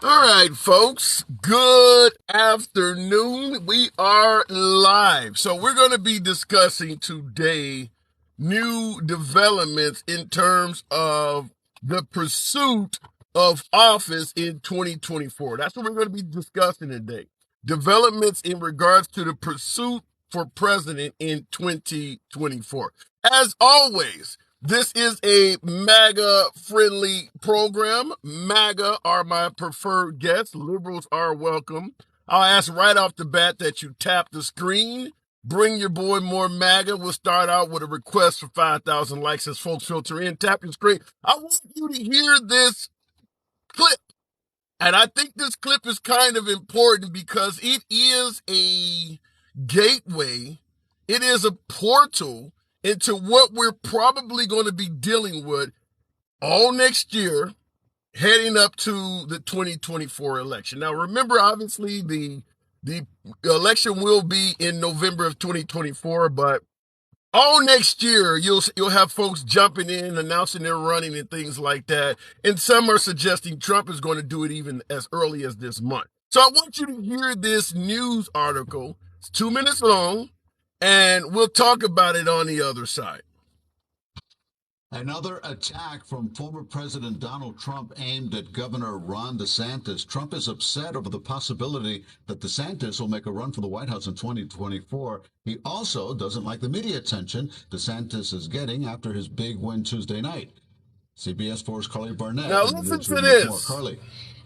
All right, folks, good afternoon. We are live. So we're going to be discussing today new developments in terms of the pursuit of office in 2024. That's what we're going to be discussing today. Developments in regards to the pursuit for president in 2024. As always, this is a MAGA-friendly program. MAGA are my preferred guests. Liberals are welcome. I'll ask right off the bat that you tap the screen. Bring your boy more MAGA. We'll start out with a request for 5,000 likes as folks filter in. Tap your screen. I want you to hear this clip. And I think this clip is kind of important because it is a gateway. It is a portal into what we're probably going to be dealing with all next year, heading up to the 2024 election. Now, remember, obviously, the election will be in November of 2024, but all next year, you'll have folks jumping in, announcing they're running and things like that. And some are suggesting Trump is going to do it even as early as this month. So I want you to hear this news article. It's 2 minutes long. And we'll talk about it on the other side. Another attack from former President Donald Trump aimed at Governor Ron DeSantis. Trump is upset over the possibility that DeSantis will make a run for the White House in 2024. He also doesn't like the media attention DeSantis is getting after his big win Tuesday night. CBS 4's Carly Barnett. Now listen to this. Carly.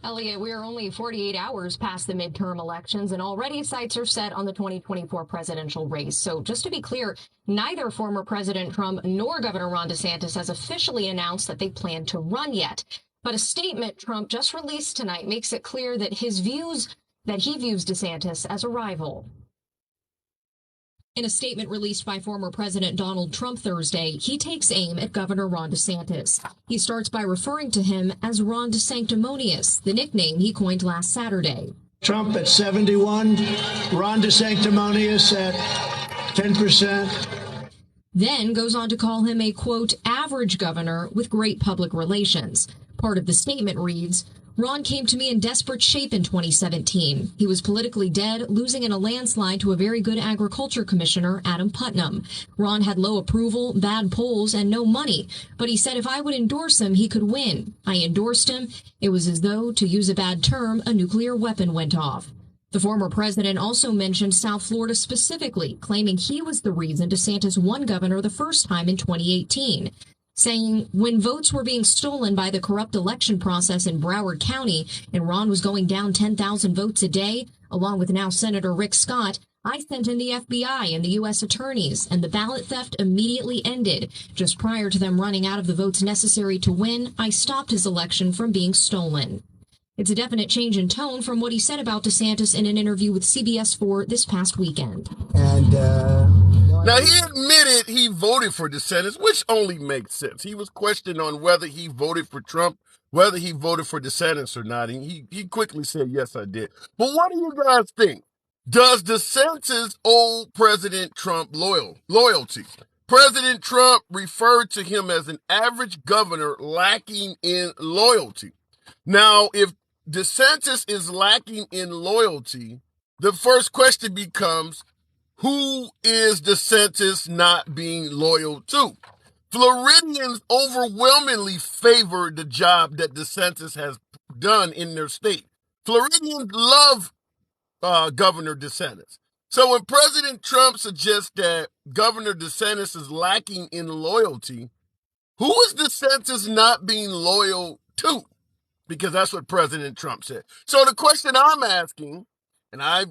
Elliot, we are only 48 hours past the midterm elections, and already sights are set on the 2024 presidential race. So just to be clear, neither former President Trump nor Governor Ron DeSantis has officially announced that they plan to run yet. But a statement Trump just released tonight makes it clear that he views DeSantis as a rival. In a statement released by former President Donald Trump Thursday, he takes aim at Governor Ron DeSantis. He starts by referring to him as Ron DeSanctimonious, the nickname he coined last Saturday. Trump at 71, Ron DeSanctimonious at 10%. Then goes on to call him a, quote, average governor with great public relations. Part of the statement reads, Ron came to me in desperate shape in 2017. He was politically dead, losing in a landslide to a very good agriculture commissioner, Adam Putnam. Ron had low approval, bad polls, and no money. But he said if I would endorse him, he could win. I endorsed him. It was as though, to use a bad term, a nuclear weapon went off. The former president also mentioned South Florida specifically, claiming he was the reason DeSantis won governor the first time in 2018. Saying when votes were being stolen by the corrupt election process in Broward County and Ron was going down 10,000 votes a day, along with now Senator Rick Scott, I sent in the FBI and the U.S. attorneys, and the ballot theft immediately ended. Just prior to them running out of the votes necessary to win, I stopped his election from being stolen. It's a definite change in tone from what he said about DeSantis in an interview with CBS 4 this past weekend. Now, he admitted he voted for DeSantis, which only makes sense. He was questioned on whether he voted for Trump, whether he voted for DeSantis or not. And he quickly said, yes, I did. But what do you guys think? Does DeSantis owe President Trump loyalty? President Trump referred to him as an average governor lacking in loyalty. Now, if DeSantis is lacking in loyalty, the first question becomes, who is DeSantis not being loyal to? Floridians overwhelmingly favor the job that DeSantis has done in their state. Floridians love Governor DeSantis. So when President Trump suggests that Governor DeSantis is lacking in loyalty, who is DeSantis not being loyal to? Because that's what President Trump said. So the question I'm asking, and I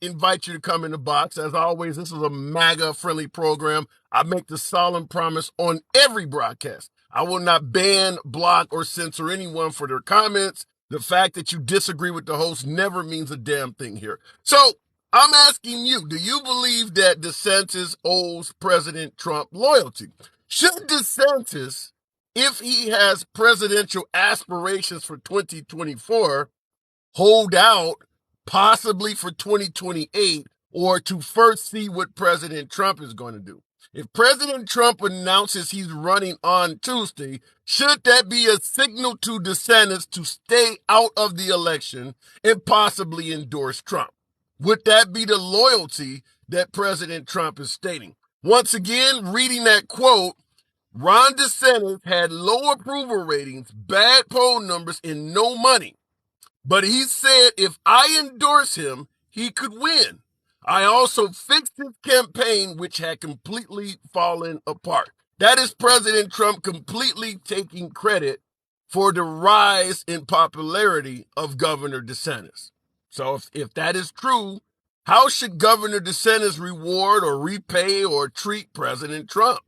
invite you to come in the box. As always, this is a MAGA-friendly program. I make the solemn promise on every broadcast. I will not ban, block, or censor anyone for their comments. The fact that you disagree with the host never means a damn thing here. So I'm asking you, do you believe that DeSantis owes President Trump loyalty? Should DeSantis, if he has presidential aspirations for 2024, hold out possibly for 2028, or to first see what President Trump is going to do? If President Trump announces he's running on Tuesday, should that be a signal to DeSantis to stay out of the election and possibly endorse Trump? Would that be the loyalty that President Trump is stating? Once again, reading that quote, Ron DeSantis had low approval ratings, bad poll numbers, and no money. But he said if I endorse him, he could win. I also fixed his campaign, which had completely fallen apart. That is President Trump completely taking credit for the rise in popularity of Governor DeSantis. So if that is true, how should Governor DeSantis reward or repay or treat President Trump?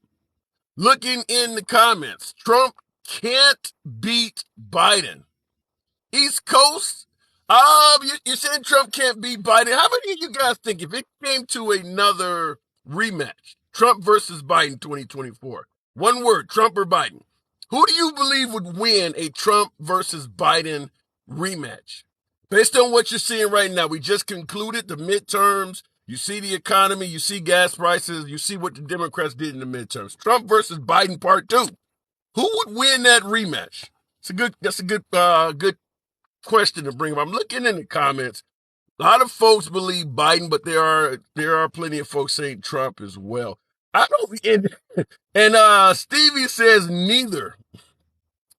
Looking in the comments, Trump can't beat Biden. East Coast, you said Trump can't beat Biden. How many of you guys think if it came to another rematch, Trump versus Biden 2024, one word, Trump or Biden, who do you believe would win a Trump versus Biden rematch? Based on what you're seeing right now, we just concluded the midterms. You see the economy, you see gas prices, you see what the Democrats did in the midterms. Trump versus Biden part 2. Who would win that rematch? That's a good question to bring up. I'm looking in the comments. A lot of folks believe Biden, but there are plenty of folks saying Trump as well. I don't. And Stevie says neither.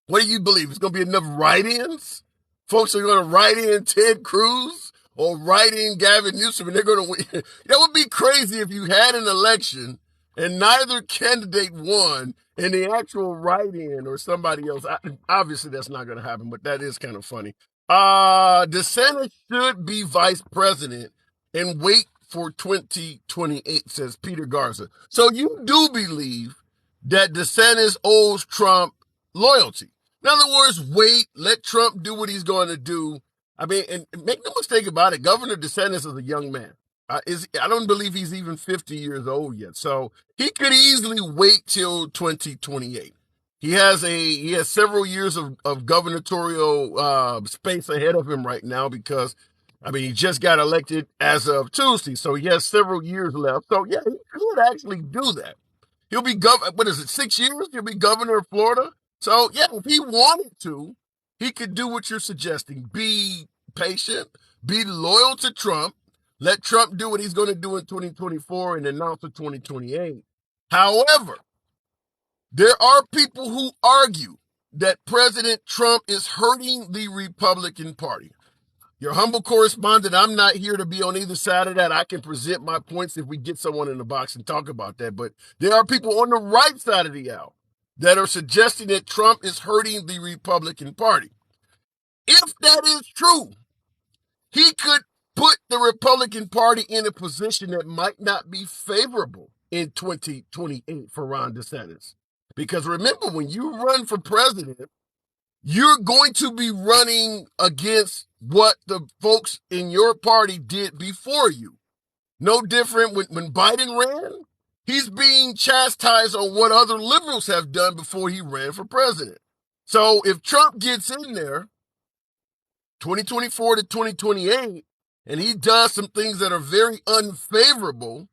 What do you believe? It's going to be enough write-ins? Folks are going to write in Ted Cruz or write in Gavin Newsom, and they're going to win. That would be crazy if you had an election and neither candidate won, and the actual write-in or somebody else. Obviously, that's not going to happen, but that is kind of funny. DeSantis should be vice president and wait for 2028, says Peter Garza. So you do believe that DeSantis owes Trump loyalty. In other words, wait, let Trump do what he's going to do. I mean, and make no mistake about it, Governor DeSantis is a young man. I don't believe he's even 50 years old yet. So he could easily wait till 2028. He has several years of gubernatorial space ahead of him right now because, I mean, he just got elected as of Tuesday. So he has several years left. So, yeah, he could actually do that. He'll be 6 years? He'll be governor of Florida. So, yeah, if he wanted to, he could do what you're suggesting. Be patient, be loyal to Trump, let Trump do what he's going to do in 2024 and announce for 2028. However, there are people who argue that President Trump is hurting the Republican Party. Your humble correspondent, I'm not here to be on either side of that. I can present my points if we get someone in the box and talk about that. But there are people on the right side of the aisle that are suggesting that Trump is hurting the Republican Party. If that is true, he could put the Republican Party in a position that might not be favorable in 2028 for Ron DeSantis. Because remember, when you run for president, you're going to be running against what the folks in your party did before you. No different when Biden ran, he's being chastised on what other liberals have done before he ran for president. So if Trump gets in there, 2024 to 2028, and he does some things that are very unfavorable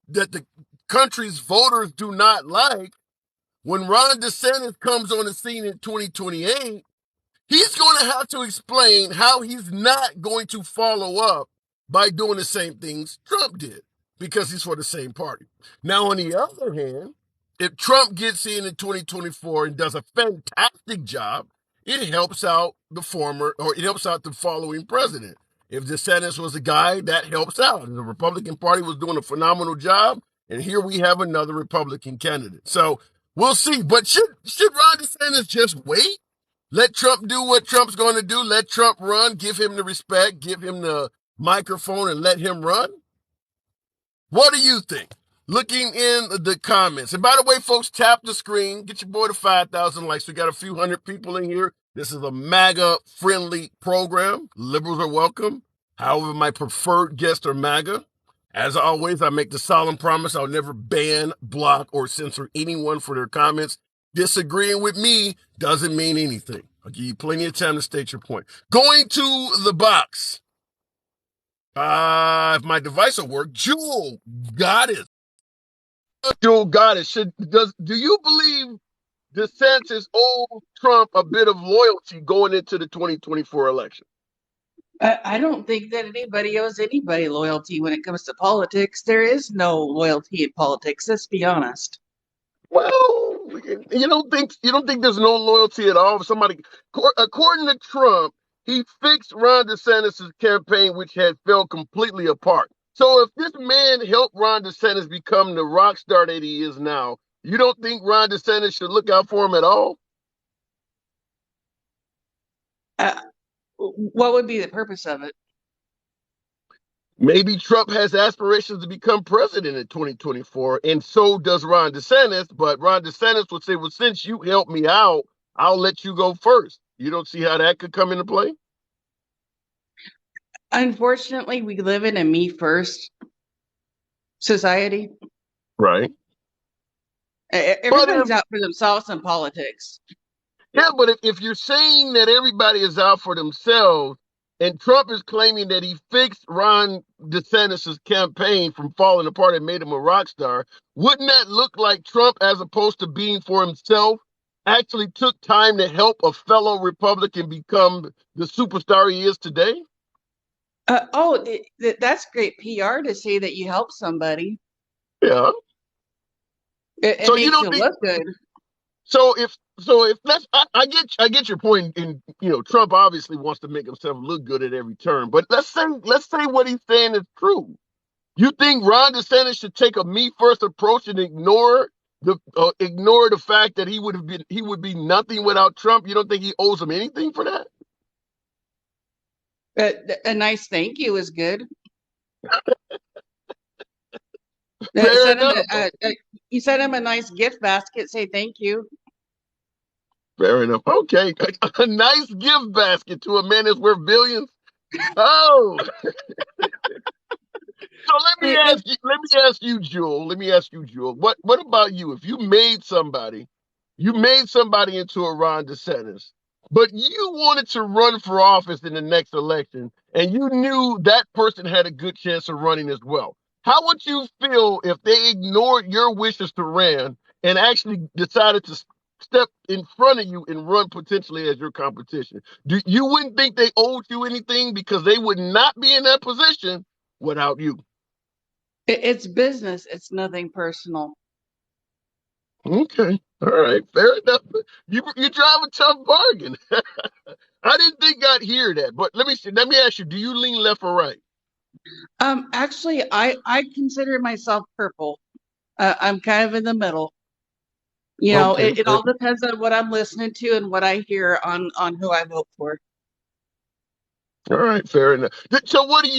that the country's voters do not like, when Ron DeSantis comes on the scene in 2028, he's going to have to explain how he's not going to follow up by doing the same things Trump did because he's for the same party. Now, on the other hand, if Trump gets in 2024 and does a fantastic job, it helps out the following president. If DeSantis was a guy, that helps out. The Republican Party was doing a phenomenal job, and here we have another Republican candidate. So we'll see. But should Ron DeSantis just wait? Let Trump do what Trump's going to do. Let Trump run. Give him the respect. Give him the microphone and let him run. What do you think? Looking in the comments. And by the way, folks, tap the screen. Get your boy to 5,000 likes. We got a few hundred people in here. This is a MAGA-friendly program. Liberals are welcome. However, my preferred guests are MAGA. As always, I make the solemn promise I'll never ban, block, or censor anyone for their comments. Disagreeing with me doesn't mean anything. I'll give you plenty of time to state your point. Going to the box. If my device will work, Jewel, got it. Joe got it. Do you believe DeSantis owes Trump a bit of loyalty going into the 2024 election? I don't think that anybody owes anybody loyalty when it comes to politics. There is no loyalty in politics. Let's be honest. Well, you don't think there's no loyalty at all? Somebody, according to Trump, he fixed Ron DeSantis' campaign, which had fell completely apart. So if this man helped Ron DeSantis become the rock star that he is now, you don't think Ron DeSantis should look out for him at all? Uh, what would be the purpose of it? Maybe Trump has aspirations to become president in 2024, and so does Ron DeSantis. But Ron DeSantis would say, well, since you helped me out, I'll let you go first. You don't see how that could come into play? Unfortunately, we live in a me first society. Right. Everybody's out for themselves in politics. Yeah, but if you're saying that everybody is out for themselves, and Trump is claiming that he fixed Ron DeSantis' campaign from falling apart and made him a rock star, wouldn't that look like Trump, as opposed to being for himself, actually took time to help a fellow Republican become the superstar he is today? That's great PR to say that you help somebody. Yeah. It makes you look good. So if that's I get your point. In Trump obviously wants to make himself look good at every turn. But let's say what he's saying is true. You think Ron DeSantis should take a me first approach and ignore the fact that he would be nothing without Trump? You don't think he owes him anything for that? A nice thank you is good. You send him a nice gift basket. Say thank you. Fair enough. Okay, a nice gift basket to a man that's worth billions. Oh, so let me ask you, Jewel. What about you? If you made somebody into a Ron DeSantis, but you wanted to run for office in the next election, and you knew that person had a good chance of running as well. How would you feel if they ignored your wishes to run and actually decided to step in front of you and run potentially as your competition? You wouldn't think they owed you anything, because they would not be in that position without you? It's business. It's nothing personal. Okay. All right. Fair enough. You drive a tough bargain. I didn't think I'd hear that, but let me ask you, do you lean left or right? Actually, I consider myself purple. I'm kind of in the middle. Okay, it all depends on what I'm listening to and what I hear on who I vote for. all right, fair enough. So what do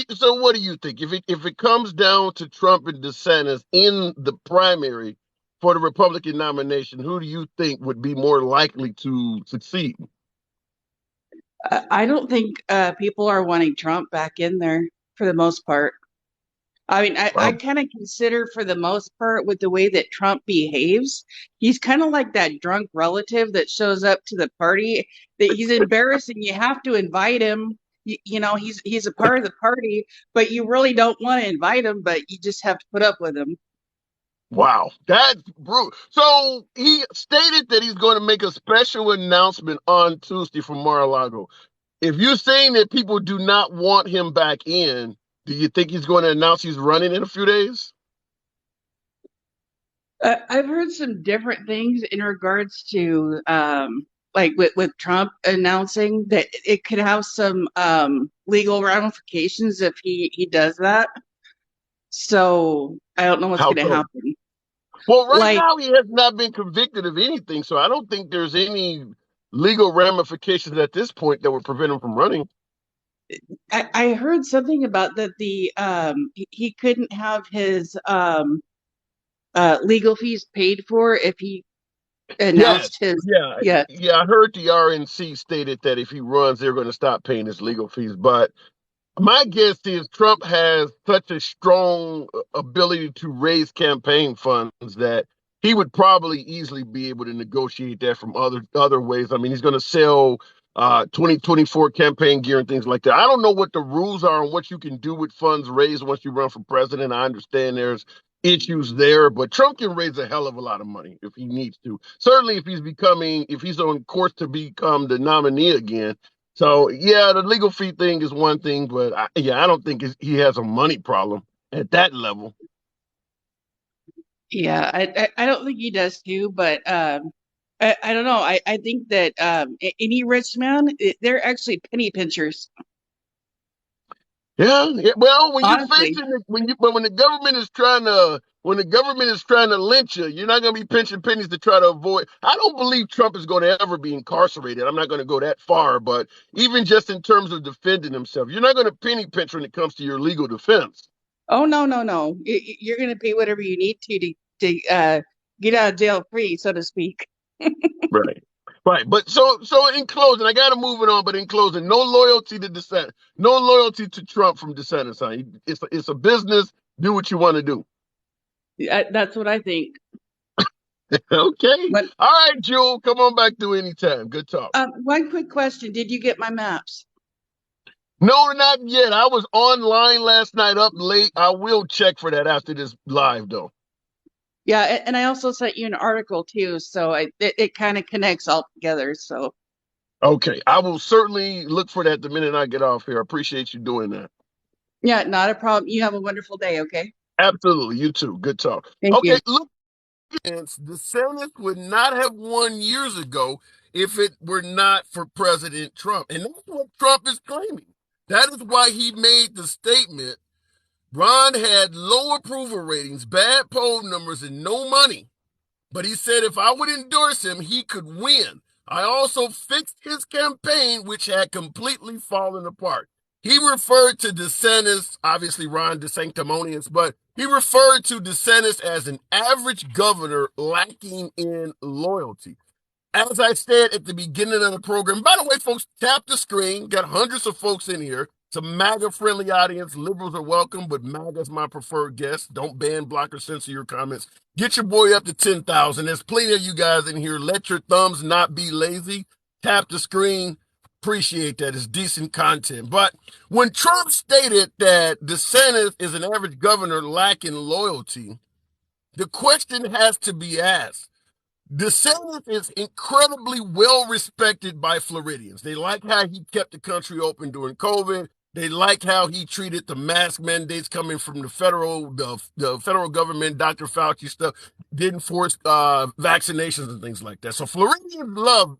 you think if it comes down to Trump and DeSantis in the primary for the Republican nomination, who do you think would be more likely to succeed? I don't think people are wanting Trump back in there for the most part. I mean, I kind of consider, for the most part, with the way that Trump behaves, he's kind of like that drunk relative that shows up to the party that he's embarrassed and you have to invite him. He's a part of the party, but you really don't want to invite him, but you just have to put up with him. Wow, that's brutal. So he stated that he's going to make a special announcement on Tuesday from Mar-a-Lago. If you're saying that people do not want him back in, do you think he's going to announce he's running in a few days? I've heard some different things in regards to like with Trump announcing that it could have some legal ramifications if he does that. So I don't know what's going to happen. Well, right now he has not been convicted of anything, so I don't think there's any legal ramifications at this point that would prevent him from running. I heard something about that he couldn't have his legal fees paid for if he announced his. Yeah. I heard the RNC stated that if he runs, they're going to stop paying his legal fees. But my guess is Trump has such a strong ability to raise campaign funds that he would probably easily be able to negotiate that from other ways. I mean, he's going to sell 2024 campaign gear and things like that. I don't know what the rules are on what you can do with funds raised once you run for president. I understand there's issues there, but Trump can raise a hell of a lot of money if he needs to. Certainly if he's on course to become the nominee again. So yeah, the legal fee thing is one thing, but I don't think he has a money problem at that level. Yeah, I don't think he does too, but I don't know. I think that any rich man, they're actually penny pinchers. Yeah. Well, when you're Honestly. facing when the government is trying to lynch you, you're not going to be pinching pennies to try to avoid. I don't believe Trump is going to ever be incarcerated. I'm not going to go that far, but even just in terms of defending himself, you're not going to penny pinch when it comes to your legal defense. Oh no. You're going to pay whatever you need to get out of jail free, so to speak. Right. Right. But so in closing, I got to move it on. But in closing, no loyalty to dissent, no loyalty to Trump from DeSantis. Huh? It's a business. Do what you want to do. That's what I think. Okay. But All right, Jewel. Come on back to anytime. Good talk. one quick question: did you get my maps? No, not yet. I was online last night up late. I will check for that after this live, though. Yeah, and I also sent you an article too, so it kind of connects all together. So Okay. I will certainly look for that the minute I get off here. I appreciate you doing that. yeah, not a problem. You have a wonderful day. Okay. Absolutely. You too. Good talk. Thank Okay. you. Look, DeSantis would not have won years ago if it were not for President Trump. And that's what Trump is claiming. That is why he made the statement. Ron had low approval ratings, bad poll numbers, and no money. But he said if I would endorse him, he could win. I also fixed his campaign, which had completely fallen apart. He referred to DeSantis, obviously Ron DeSanctimonious, but he referred to DeSantis as an average governor lacking in loyalty. As I said at the beginning of the program, by the way, folks, tap the screen. Got hundreds of folks in here. It's a MAGA-friendly audience. Liberals are welcome, but MAGA's my preferred guest. Don't ban, block, or censor your comments. Get your boy up to 10,000. There's plenty of you guys in here. Let your thumbs not be lazy. Tap the screen. Appreciate that. It's decent content. But when Trump stated that DeSantis is an average governor lacking loyalty, the question has to be asked. DeSantis is incredibly well respected by Floridians. They like how he kept the country open during COVID. They like how he treated the mask mandates coming from the federal government, Dr. Fauci stuff, didn't force vaccinations and things like that. So Floridians love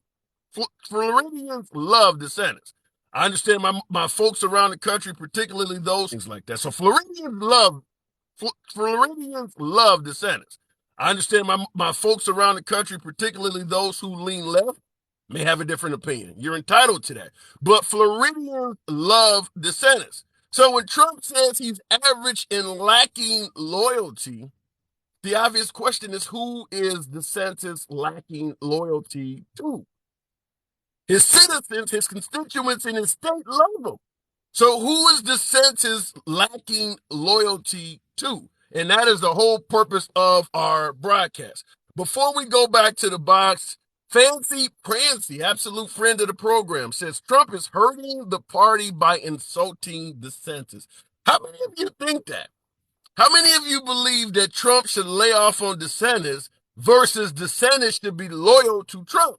DeSantis. I understand my folks around the country, particularly those things like that. So Floridians love DeSantis. I understand my folks around the country, particularly those who lean left, may have a different opinion. You're entitled to that. But Floridians love DeSantis. So when Trump says he's average and lacking loyalty, the obvious question is, who is DeSantis lacking loyalty to? His citizens, his constituents, and his state love him. So who is DeSantis lacking loyalty to? And that is the whole purpose of our broadcast. Before we go back to the box, Fancy Prancy, absolute friend of the program, says Trump is hurting the party by insulting DeSantis. How many of you think that? How many of you believe that Trump should lay off on DeSantis versus DeSantis should be loyal to Trump?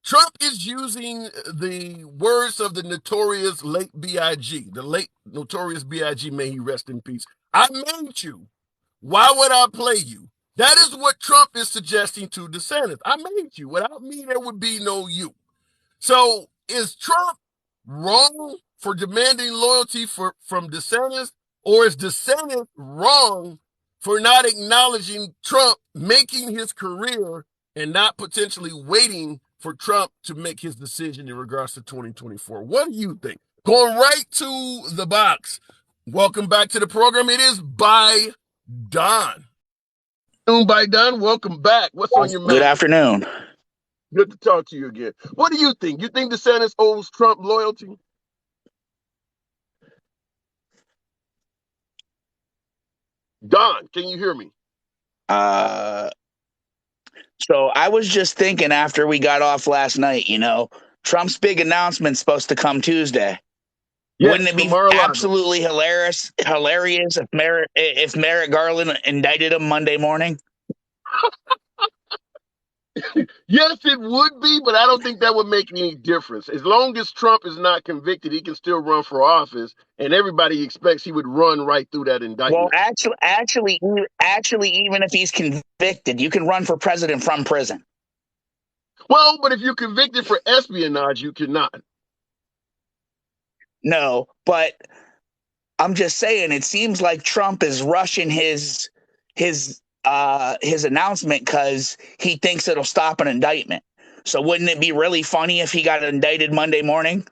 Trump is using the words of the notorious late B.I.G., the late notorious B.I.G., may he rest in peace. I made you. Why would I play you? That is what Trump is suggesting to DeSantis. I made you. Without me, there would be no you. So is Trump wrong for demanding loyalty from DeSantis, or is DeSantis wrong for not acknowledging Trump making his career and not potentially waiting for Trump to make his decision in regards to 2024? What do you think? Going right to the box. Welcome back to the program. It is by Don. By Don, welcome back. What's on your mind? Good afternoon. Good to talk to you again. What do you think? You think DeSantis owes Trump loyalty? Don, can you hear me? So I was just thinking after we got off last night, Trump's big announcement's supposed to come Tuesday. Wouldn't Yes, it from be Mar-a-Lago. absolutely hilarious if Merrick Garland indicted him Monday morning? Yes, it would be, but I don't think that would make any difference. As long as Trump is not convicted, he can still run for office, and everybody expects he would run right through that Well, indictment. actually, even if he's convicted, you can run for president from prison. Well, but if you're convicted for espionage, you cannot. No, but I'm just saying, it seems like Trump is rushing his announcement because he thinks it'll stop an indictment. So wouldn't it be really funny if he got indicted Monday morning?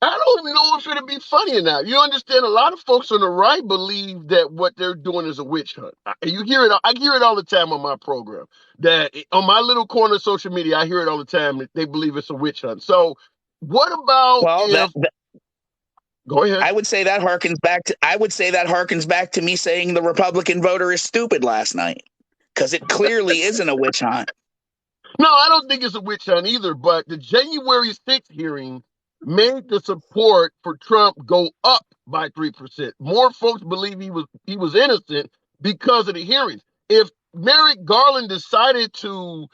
I don't know if it'd be funny or not. You understand? A lot of folks on the right believe that what they're doing is a witch hunt. You hear it. I hear it all the time on my program. That on my little corner of social media, I hear it all the time. That they believe it's a witch hunt. So, what about Well, if? Go ahead. I would say that harkens back to me saying the Republican voter is stupid last night, because it clearly isn't a witch hunt. No, I don't think it's a witch hunt either. But the January 6th hearing made the support for Trump go up by 3%. More folks believe he was innocent because of the hearings. If Merrick Garland decided to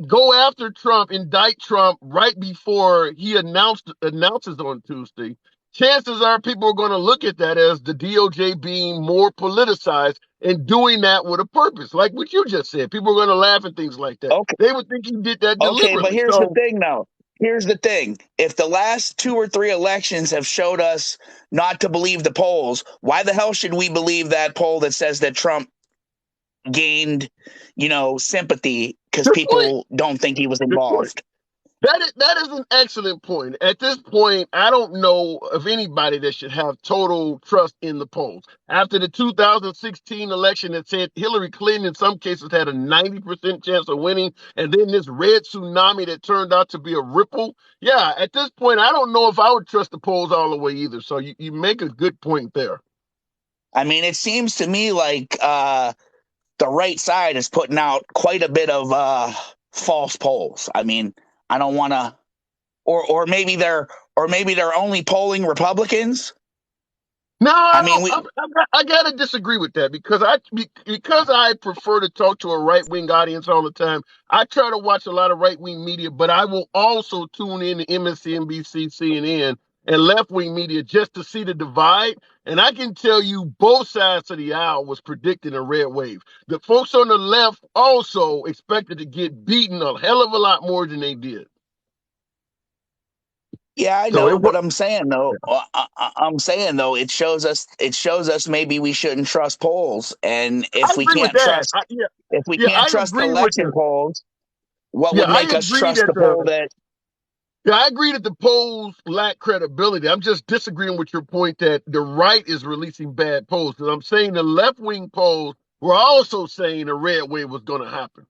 go after Trump, indict Trump right before he announces on Tuesday, chances are people are going to look at that as the DOJ being more politicized and doing that with a purpose, like what you just said. People are going to laugh at things like that. Okay, They would think he did that okay, but deliberately. here's the So, thing, though. Here's the thing. If the last 2 or 3 elections have showed us not to believe the polls, why the hell should we believe that poll that says that Trump gained, sympathy because good point. people don't think he was Good point. involved? That is an excellent point. At this point, I don't know of anybody that should have total trust in the polls. After the 2016 election that said Hillary Clinton in some cases had a 90% chance of winning, and then this red tsunami that turned out to be a ripple. Yeah, at this point, I don't know if I would trust the polls all the way either. So you make a good point there. I mean, it seems to me like the right side is putting out quite a bit of false polls. I mean, I don't want to, or maybe they're only polling Republicans. No, I mean, I gotta disagree with that because I prefer to talk to a right wing audience all the time. I try to watch a lot of right wing media, but I will also tune in to MSNBC, CNN, and left wing media just to see the divide. And I can tell you, both sides of the aisle was predicting a red wave. The folks on the left also expected to get beaten a hell of a lot more than they did. yeah, I So know, it but was. I'm saying though, it shows us maybe we shouldn't trust polls, and I agree with that. if we Yeah, can't I trust agree with election that. polls, what Yeah, would I make us agree trust that the poll that? Yeah, I agree that the polls lack credibility. I'm just disagreeing with your point that the right is releasing bad polls. Because I'm saying the left wing polls were also saying a red wave was going to happen.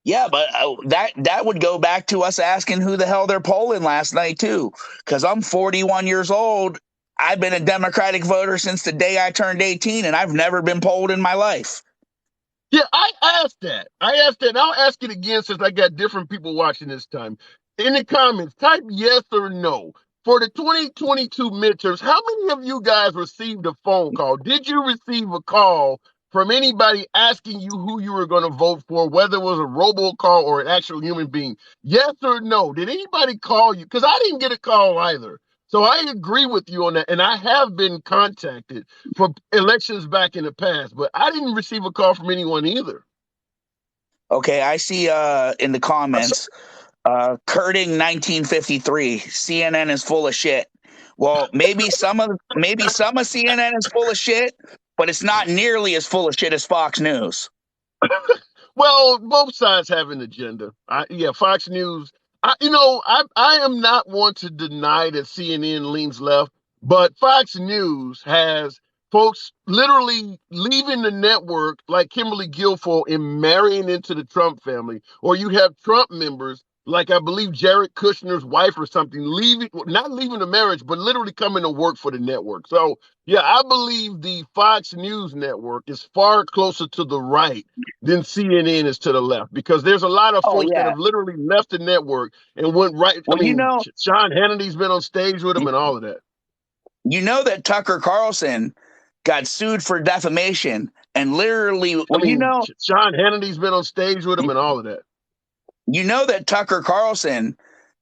Yeah, but that would go back to us asking who the hell they're polling last night too. Because I'm 41 years old. I've been a Democratic voter since the day I turned 18, and I've never been polled in my life. Yeah, I asked that. And I'll ask it again since I got different people watching this time. In the comments, type yes or no. For the 2022 midterms, how many of you guys received a phone call? Did you receive a call from anybody asking you who you were going to vote for, whether it was a robocall or an actual human being? Yes or no? Did anybody call you? Because I didn't get a call either. So I agree with you on that. And I have been contacted for elections back in the past, but I didn't receive a call from anyone either. Okay, I see in the comments, Curting 1953, CNN is full of shit. Well, maybe some of CNN is full of shit, but it's not nearly as full of shit as Fox News. Well, both sides have an agenda. Fox News. I am not one to deny that CNN leans left, but Fox News has folks literally leaving the network like Kimberly Guilfoyle and marrying into the Trump family, or you have Trump members like I believe Jared Kushner's wife or something, not leaving the marriage, but literally coming to work for the network. So yeah, I believe the Fox News network is far closer to the right than CNN is to the left, because there's a lot of Oh folks that yeah. have literally left the network and went right. I Well, mean, Sean Hannity's been on stage with him and all of that. you know that Tucker Carlson got sued for defamation and literally, I mean, Sean Hannity's been on stage with him and all of that. you know that Tucker Carlson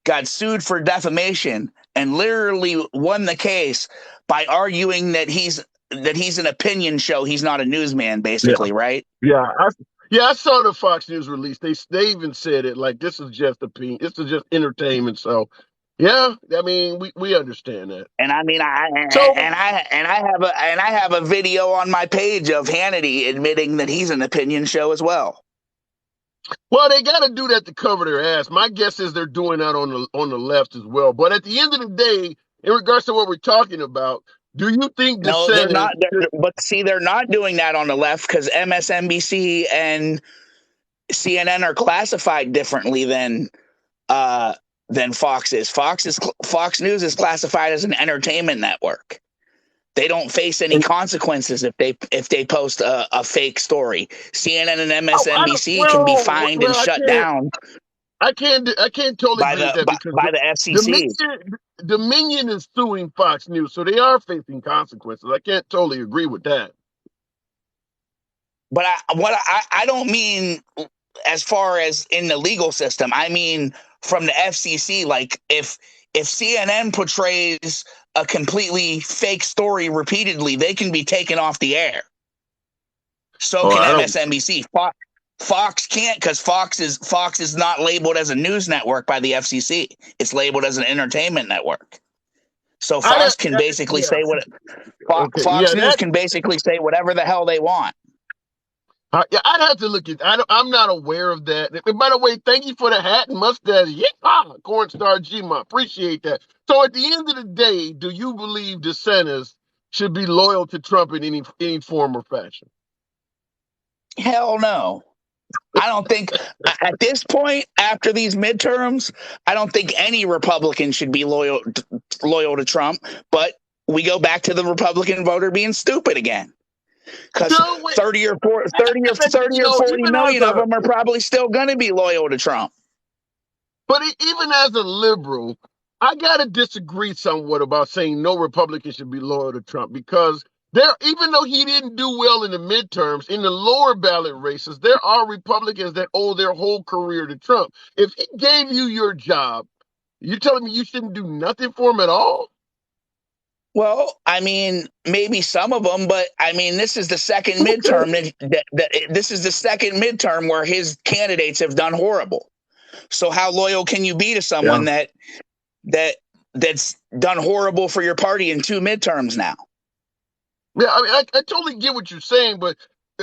got sued for defamation and literally won the case by arguing that he's an opinion show. He's not a newsman, basically, right? Yeah, I saw the Fox News release. They even said it like this is just opinion. This is just entertainment. So, yeah, I mean we understand that. And I mean, So, I have a video on my page of Hannity admitting that he's an opinion show as well. well, they got to do that to cover their ass. My guess is they're doing that on the left as well. But at the end of the day, in regards to what we're talking about, do you think the No, they're Senate? not. But see, they're not doing that on the left because MSNBC and CNN are classified differently than Fox is. Fox News is classified as an entertainment network. They don't face any consequences if they post a fake story. CNN and MSNBC can be fined and shut down. I can't totally agree with that because by the FCC. Dominion is suing Fox News, so they are facing consequences. I can't totally agree with that. But I don't mean as far as in the legal system. I mean from the FCC. Like if CNN portrays a completely fake story repeatedly, they can be taken off the air. So can MSNBC. Fox can't, because Fox is not labeled as a news network by the FCC. It's labeled as an entertainment network. So Fox can basically say what Fox News can basically say whatever the hell they want. Yeah, I'd have to look at. I'm not aware of that. And by the way, thank you for the hat and mustache. Yeah, Cornstar Gma. Appreciate that. So at the end of the day, do you believe DeSantis should be loyal to Trump in any form or fashion? Hell no. I don't think at this point, after these midterms, I don't think any Republican should be loyal to Trump. But we go back to the Republican voter being stupid again. Because 30 or 40 million of them are probably still going to be loyal to Trump. But even as a liberal, I got to disagree somewhat about saying no Republican should be loyal to Trump, because even though he didn't do well in the midterms, in the lower ballot races, there are Republicans that owe their whole career to Trump. If he gave you your job, you're telling me you shouldn't do nothing for him at all? Well, I mean, maybe some of them, but I mean, this is the second midterm. This is the second midterm where his candidates have done horrible. So how loyal can you be to someone that's done horrible for your party in 2 midterms now? Yeah, I mean, I totally get what you're saying, but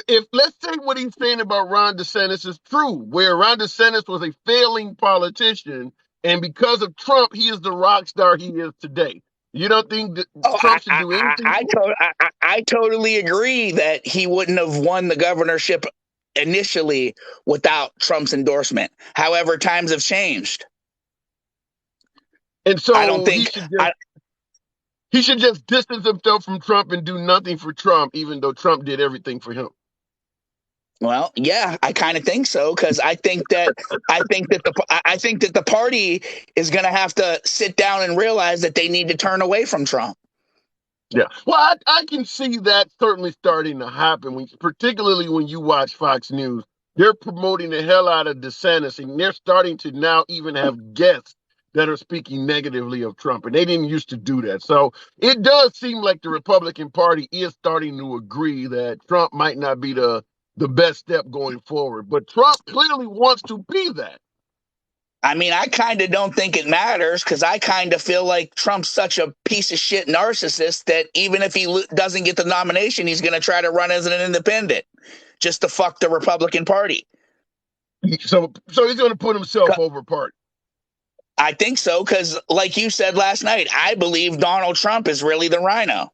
if let's say what he's saying about Ron DeSantis is true, where Ron DeSantis was a failing politician, and because of Trump, he is the rock star he is today. You don't think that Trump should do anything? I totally agree that he wouldn't have won the governorship initially without Trump's endorsement. However, times have changed. And so I don't think he should just distance himself from Trump and do nothing for Trump, even though Trump did everything for him. Well, yeah, I kind of think so, because I think that the party is going to have to sit down and realize that they need to turn away from Trump. Yeah, well, I can see that certainly starting to happen, particularly when you watch Fox News. They're promoting the hell out of DeSantis, and they're starting to now even have guests that are speaking negatively of Trump, and they didn't used to do that. So it does seem like the Republican Party is starting to agree that Trump might not be the best step going forward, but Trump clearly wants to be that. I mean, I kind of don't think it matters, because I kind of feel like Trump's such a piece of shit narcissist that even if he doesn't get the nomination, he's going to try to run as an independent just to fuck the Republican Party. So he's going to put himself over party. I think so, because like you said last night, I believe Donald Trump is really the rhino.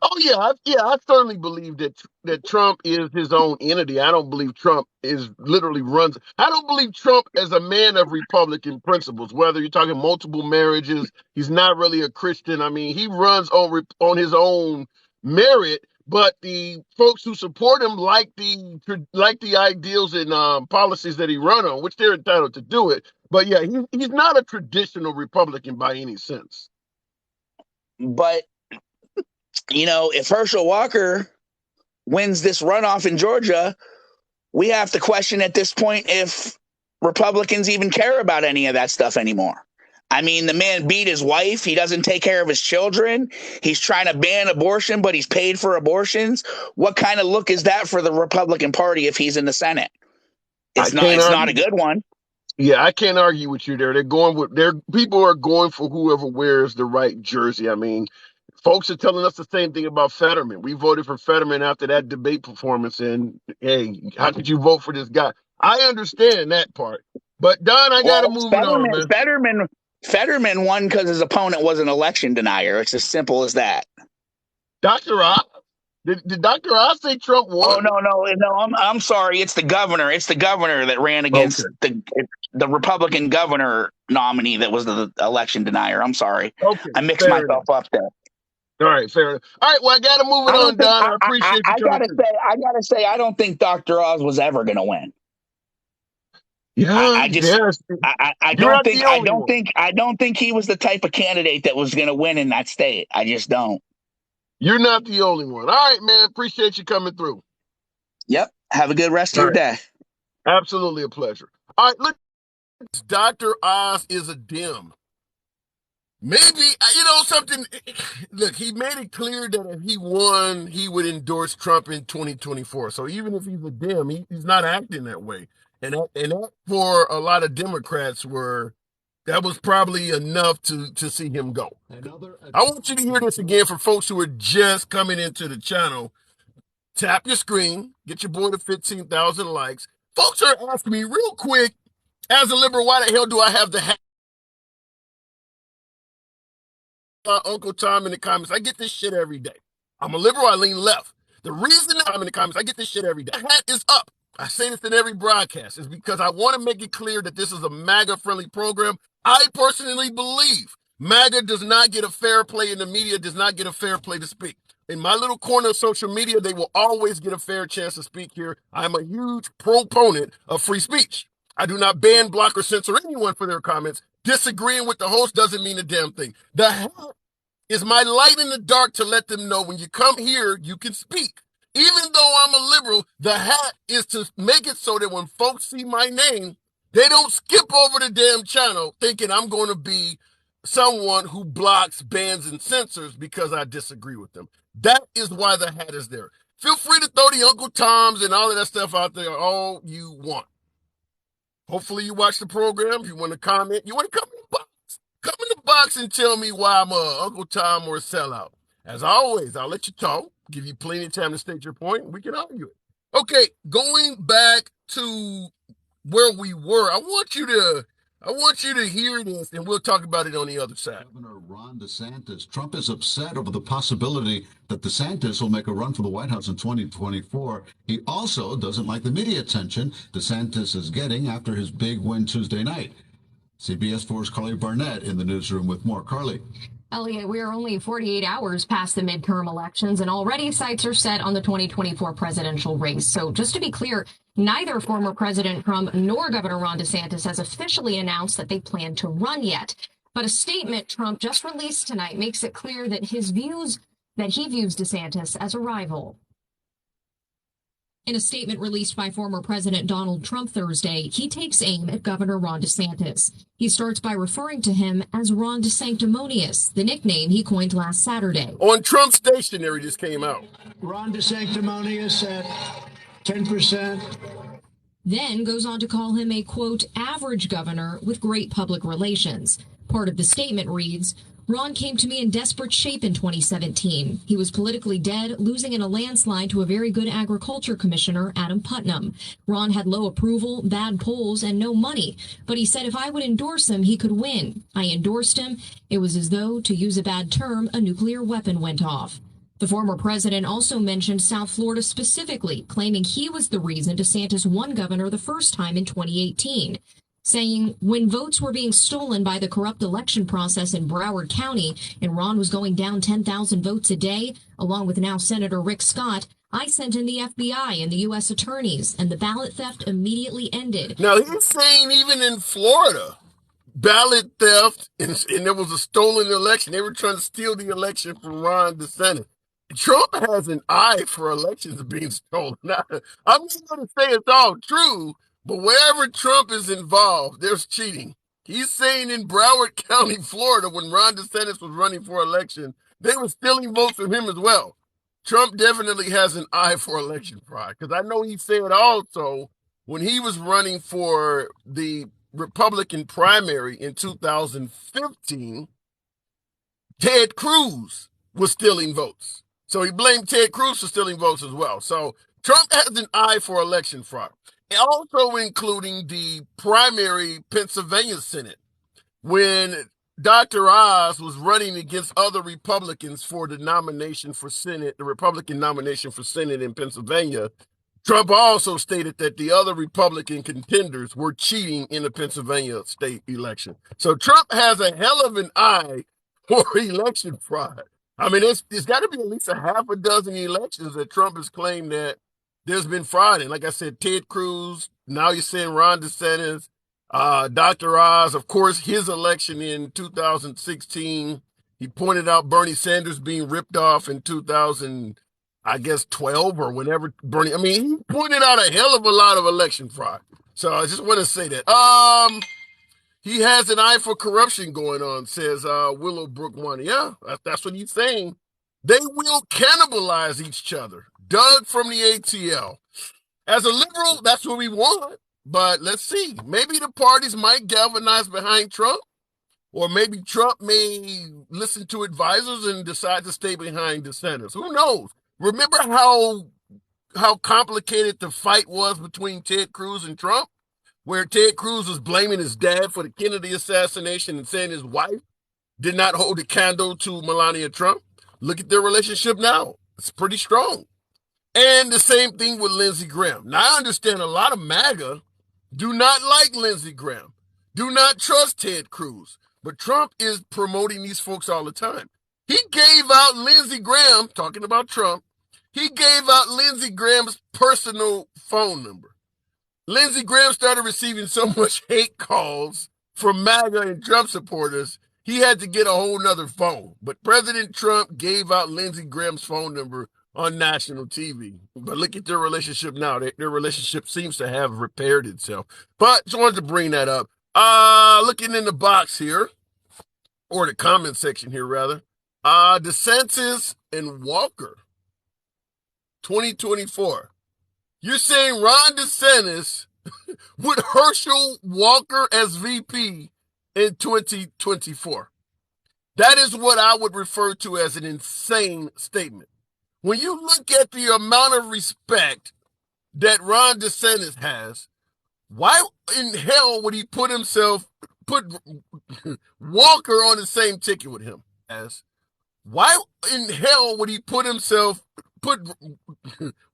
Oh yeah, I certainly believe that Trump is his own entity. I don't believe Trump is literally runs. I don't believe Trump as a man of Republican principles. Whether you're talking multiple marriages, he's not really a Christian. I mean, he runs on his own merit. But the folks who support him like the ideals and policies that he run on, which they're entitled to do it. But yeah, he's not a traditional Republican by any sense. But if Herschel Walker wins this runoff in Georgia, we have to question at this point if Republicans even care about any of that stuff anymore. I mean, the man beat his wife. He doesn't take care of his children. He's trying to ban abortion, but he's paid for abortions. What kind of look is that for the Republican Party if he's in the Senate? It's not a good one. Yeah, I can't argue with you there. People are going for whoever wears the right jersey. I mean, folks are telling us the same thing about Fetterman. We voted for Fetterman after that debate performance, and hey, how could you vote for this guy? I understand that part, but Don, I gotta move it on, man. Fetterman won because his opponent was an election denier. It's as simple as that. Dr. Oz? Did Dr. Oz say Trump won? Oh no! I'm sorry. It's the governor. It's the governor that ran against the Republican governor nominee that was the election denier. I'm sorry. Okay, I mixed myself up there. All right, fair enough. All right, well, I got to move it on, Don. I appreciate you coming through. I gotta say, I don't think Dr. Oz was ever going to win. Yeah, I don't think he was the type of candidate that was going to win in that state. I just don't. You're not the only one. All right, man. Appreciate you coming through. Yep. Have a good rest of your day. Absolutely a pleasure. All right, look, Dr. Oz is a dim. Maybe, something. Look, he made it clear that if he won, he would endorse Trump in 2024. So even if he's a dim, he's not acting that way. And that for a lot of Democrats that was probably enough to see him go. I want you to hear this again for folks who are just coming into the channel. Tap your screen, get your boy to 15,000 likes. Folks are asking me real quick, as a liberal, why the hell do I have the hat? Uncle Tom in the comments. I get this shit every day. I'm a liberal, I lean left. The reason I'm in the comments, I get this shit every day. The hat is up. I say this in every broadcast, is because I want to make it clear that this is a MAGA-friendly program. I personally believe MAGA does not get a fair play in the media, does not get a fair play to speak. In my little corner of social media, they will always get a fair chance to speak here. I'm a huge proponent of free speech. I do not ban, block, or censor anyone for their comments. Disagreeing with the host doesn't mean a damn thing. The hat is my light in the dark to let them know when you come here, you can speak. Even though I'm a liberal, the hat is to make it so that when folks see my name, they don't skip over the damn channel thinking I'm going to be someone who blocks, bans, and censors because I disagree with them. That is why the hat is there. Feel free to throw the Uncle Toms and all of that stuff out there all you want. Hopefully you watch the program. If you want to comment, you want to come in the box. Come in the box and tell me why I'm a Uncle Tom or a sellout. As always, I'll let you talk, give you plenty of time to state your point, and we can argue it. Okay, going back to where we were, I want you to hear this, and we'll talk about it on the other side. Governor Ron DeSantis. Trump is upset over the possibility that DeSantis will make a run for the White House in 2024. He also doesn't like the media attention DeSantis is getting after his big win Tuesday night. CBS 4's Carly Barnett in the newsroom with more. Carly. Elliot, we are only 48 hours past the midterm elections, and already sights are set on the 2024 presidential race. So just to be clear, neither former President Trump nor Governor Ron DeSantis has officially announced that they plan to run yet. But a statement Trump just released tonight makes it clear that he views DeSantis as a rival. In a statement released by former President Donald Trump Thursday, he takes aim at Governor Ron DeSantis. He starts by referring to him as Ron DeSanctimonious, the nickname he coined last Saturday. On Trump's stationery just came out. Ron DeSanctimonious at 10%. Then goes on to call him a, quote, average governor with great public relations. Part of the statement reads, Ron came to me in desperate shape in 2017. He was politically dead, losing in a landslide to a very good agriculture commissioner, Adam Putnam. Ron had low approval, bad polls, and no money. But he said if I would endorse him, he could win. I endorsed him. It was as though, to use a bad term, a nuclear weapon went off. The former president also mentioned South Florida specifically, claiming he was the reason DeSantis won governor the first time in 2018, saying when votes were being stolen by the corrupt election process in Broward County and Ron was going down 10,000 votes a day, along with now Senator Rick Scott, I sent in the FBI and the U.S. attorneys, and the ballot theft immediately ended. Now, he's saying even in Florida, ballot theft, and there was a stolen election. They were trying to steal the election from Ron DeSantis. Trump has an eye for elections being stolen. Now, I'm not going to say it's all true, but wherever Trump is involved, there's cheating. He's saying in Broward County, Florida, when Ron DeSantis was running for election, they were stealing votes from him as well. Trump definitely has an eye for election fraud, because I know he said also when he was running for the Republican primary in 2015, Ted Cruz was stealing votes. So he blamed Ted Cruz for stealing votes as well. So Trump has an eye for election fraud, also including the primary Pennsylvania Senate. When Dr. Oz was running against other Republicans for the nomination for Senate, the Republican nomination for Senate in Pennsylvania, Trump also stated that the other Republican contenders were cheating in the Pennsylvania state election. So Trump has a hell of an eye for election fraud. I mean, it's got to be at least a half a dozen elections that Trump has claimed that there's been fraud in. Like I said, Ted Cruz, now you're saying Ron DeSantis, Dr. Oz, of course, his election in 2016. He pointed out Bernie Sanders being ripped off in 2012 or whenever Bernie, I mean, he pointed out a hell of a lot of election fraud. So I just want to say that. He has an eye for corruption going on, says Willowbrook One. Yeah, that's what he's saying. They will cannibalize each other. Doug from the ATL. As a liberal, that's what we want. But let's see. Maybe the parties might galvanize behind Trump, or maybe Trump may listen to advisors and decide to stay behind DeSantis. Who knows? Remember how complicated the fight was between Ted Cruz and Trump, where Ted Cruz was blaming his dad for the Kennedy assassination and saying his wife did not hold a candle to Melania Trump? Look at their relationship now. It's pretty strong. And the same thing with Lindsey Graham. Now, I understand a lot of MAGA do not like Lindsey Graham, do not trust Ted Cruz, but Trump is promoting these folks all the time. He gave out Lindsey Graham, talking about Trump, he gave out Lindsey Graham's personal phone number. Lindsey Graham started receiving so much hate calls from MAGA and Trump supporters, he had to get a whole nother phone. But President Trump gave out Lindsey Graham's phone number on national TV. But look at their relationship now. Their relationship seems to have repaired itself. But just wanted to bring that up. Looking in the box here, or the comment section here, rather. DeSantis and Walker, 2024. You're saying Ron DeSantis with Herschel Walker as VP in 2024. That is what I would refer to as an insane statement. When you look at the amount of respect that Ron DeSantis has, why in hell would he put Walker on the same ticket with him? Why in hell would he put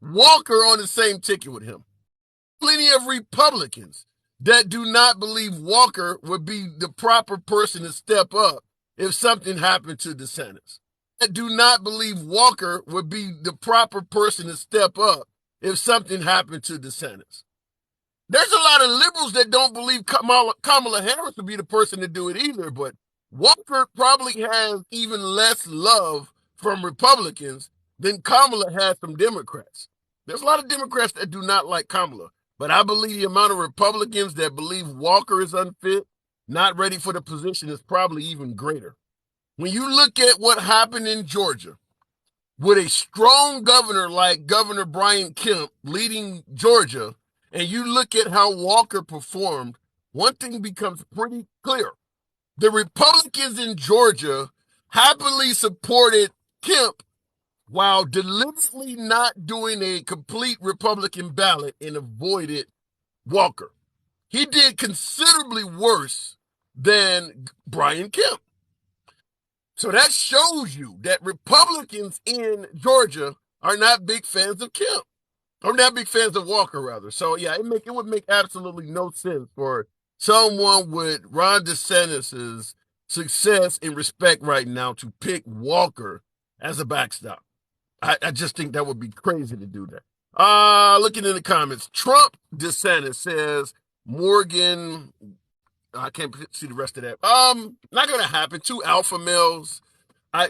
Walker on the same ticket with him? Plenty of Republicans that do not believe Walker would be the proper person to step up if something happened to DeSantis. That do not believe Walker would be the proper person to step up if something happened to DeSantis. There's a lot of liberals that don't believe Kamala Harris would be the person to do it either, but Walker probably has even less love from Republicans than Kamala has from Democrats. There's a lot of Democrats that do not like Kamala, but I believe the amount of Republicans that believe Walker is unfit, not ready for the position, is probably even greater. When you look at what happened in Georgia, with a strong governor like Governor Brian Kemp leading Georgia, and you look at how Walker performed, one thing becomes pretty clear. The Republicans in Georgia happily supported Kemp while deliberately not doing a complete Republican ballot and avoided Walker. He did considerably worse than Brian Kemp. So that shows you that Republicans in Georgia are not big fans of Kemp. Or not big fans of Walker, rather. So, yeah, it would make absolutely no sense for someone with Ron DeSantis' success and respect right now to pick Walker as a backstop. I just think that would be crazy to do that. Looking in the comments, Trump DeSantis says Morgan. I can't see the rest of that. Not gonna happen. Two alpha males. My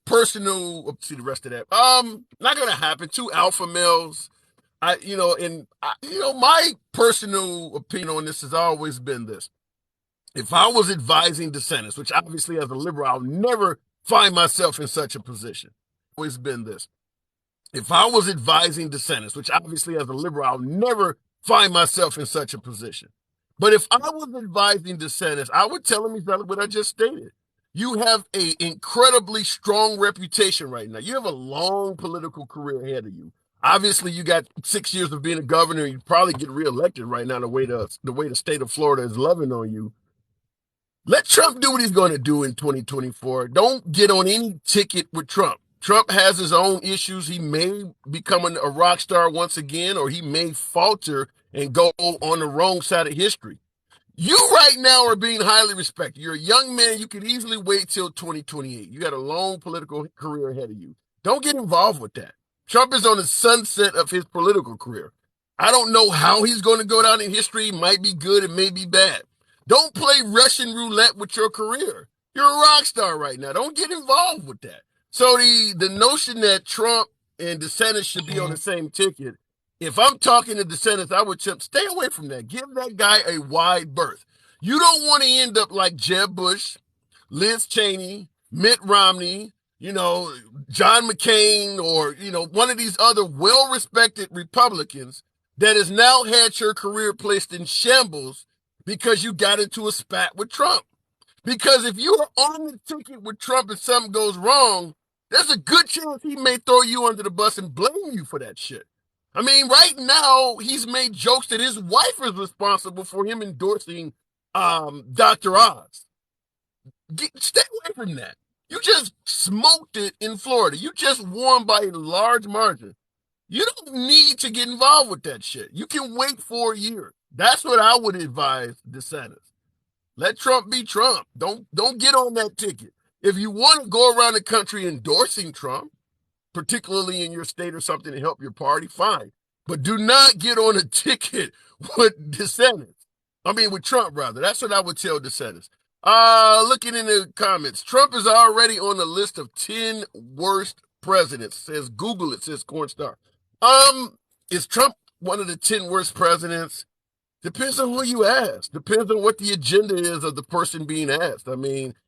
personal. See the rest of that. Not gonna happen. Two alpha males. My personal opinion on this has always been this. If I was advising DeSantis, which obviously as a liberal, I'll never find myself in such a position. Always been this. If I was advising DeSantis, which obviously as a liberal, I'll never find myself in such a position. But if I was advising DeSantis, I would tell him exactly what I just stated. You have an incredibly strong reputation right now. You have a long political career ahead of you. Obviously, you got 6 years of being a governor. You'd probably get reelected right now the way the state of Florida is loving on you. Let Trump do what he's going to do in 2024. Don't get on any ticket with Trump. Trump has his own issues. He may become a rock star once again, or he may falter and go on the wrong side of history. You right now are being highly respected. You're a young man. You could easily wait till 2028. You got a long political career ahead of you. Don't get involved with that. Trump is on the sunset of his political career. I don't know how he's going to go down in history. It might be good. It may be bad. Don't play Russian roulette with your career. You're a rock star right now. Don't get involved with that. So the notion that Trump and DeSantis should be on the same ticket, if I'm talking to DeSantis, I would stay away from that. Give that guy a wide berth. You don't want to end up like Jeb Bush, Liz Cheney, Mitt Romney, John McCain, or, one of these other well-respected Republicans that has now had your career placed in shambles because you got into a spat with Trump. Because if you are on the ticket with Trump and something goes wrong, there's a good chance he may throw you under the bus and blame you for that shit. I mean, right now, he's made jokes that his wife is responsible for him endorsing Dr. Oz. Stay away from that. You just smoked it in Florida. You just won by a large margin. You don't need to get involved with that shit. You can wait 4 years. That's what I would advise DeSantis. Let Trump be Trump. Don't get on that ticket. If you want to go around the country endorsing Trump, particularly in your state or something to help your party, fine. But do not get on a ticket with DeSantis. With Trump, rather. That's what I would tell DeSantis. Looking in the comments, Trump is already on the list of 10 worst presidents. Says Google it, says Cornstar. Is Trump one of the 10 worst presidents? Depends on who you ask. Depends on what the agenda is of the person being asked.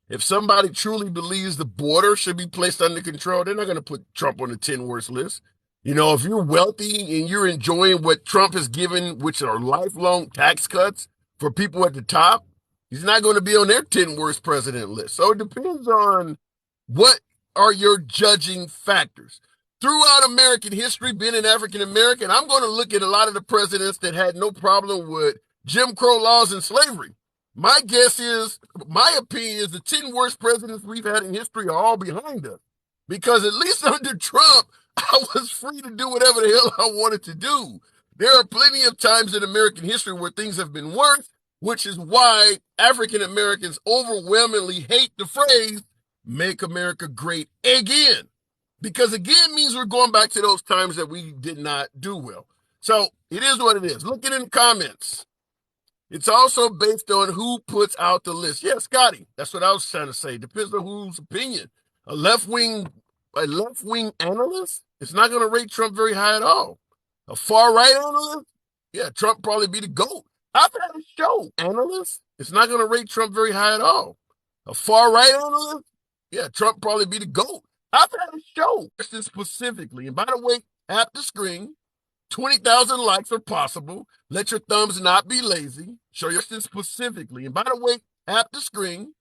If somebody truly believes the border should be placed under control, they're not going to put Trump on the 10 worst list. If you're wealthy and you're enjoying what Trump has given, which are lifelong tax cuts for people at the top, he's not going to be on their 10 worst president list. So it depends on what are your judging factors. Throughout American history, being an African American, I'm going to look at a lot of the presidents that had no problem with Jim Crow laws and slavery. My opinion is the 10 worst presidents we've had in history are all behind us. Because at least under Trump, I was free to do whatever the hell I wanted to do. There are plenty of times in American history where things have been worse, which is why African Americans overwhelmingly hate the phrase, "Make America Great Again." Because again means we're going back to those times that we did not do well. So it is what it is. Looking in the comments. It's also based on who puts out the list. Yeah, Scotty, that's what I was trying to say. Depends on whose opinion. A left-wing analyst is not going to rate Trump very high at all. A far-right analyst, yeah, Trump probably be the GOAT. I've had a show. Analyst, it's not going to rate Trump very high at all. A far-right analyst, yeah, Trump probably be the GOAT. I've had a show specifically, and by the way, tap the screen. 20,000 likes are possible. Let your thumbs not be lazy. Show your specifically, and by the way, tap the screen.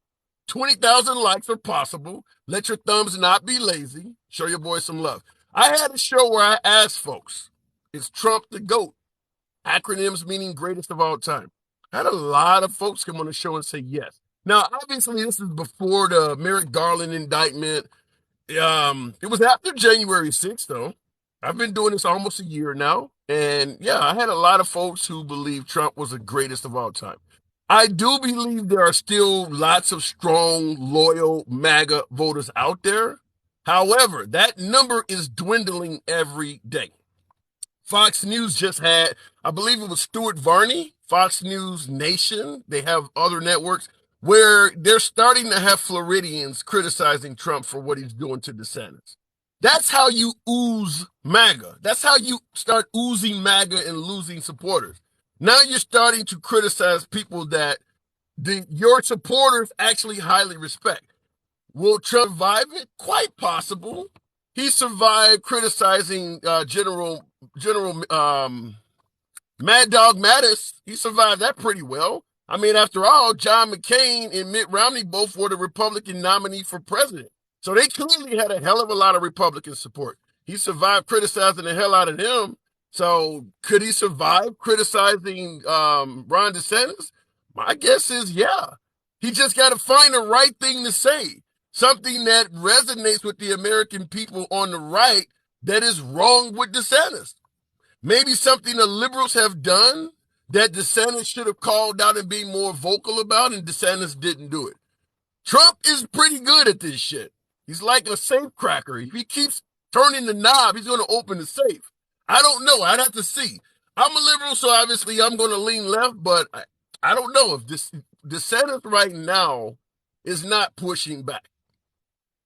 20,000 likes are possible. Let your thumbs not be lazy. Show your boy some love. I had a show where I asked folks, is Trump the GOAT? Acronyms meaning greatest of all time. I had a lot of folks come on the show and say yes. Now, obviously, this is before the Merrick Garland indictment. It was after January 6th, though. I've been doing this almost a year now. And yeah, I had a lot of folks who believe Trump was the greatest of all time. I do believe there are still lots of strong, loyal MAGA voters out there. However, that number is dwindling every day. Fox News just had, I believe it was Stuart Varney, Fox News Nation. They have other networks where they're starting to have Floridians criticizing Trump for what he's doing to DeSantis. That's how you ooze MAGA. That's how you start oozing MAGA and losing supporters. Now you're starting to criticize people that your supporters actually highly respect. Will Trump survive it? Quite possible. He survived criticizing General Mad Dog Mattis. He survived that pretty well. I mean, after all, John McCain and Mitt Romney both were the Republican nominee for president. So they clearly had a hell of a lot of Republican support. He survived criticizing the hell out of them. So could he survive criticizing Ron DeSantis? My guess is yeah. He just got to find the right thing to say. Something that resonates with the American people on the right that is wrong with DeSantis. Maybe something the liberals have done that DeSantis should have called out and been more vocal about, and DeSantis didn't do it. Trump is pretty good at this shit. He's like a safe cracker. If he keeps turning the knob, he's going to open the safe. I don't know. I'd have to see. I'm a liberal, so obviously I'm going to lean left, but I don't know if DeSantis right now is not pushing back.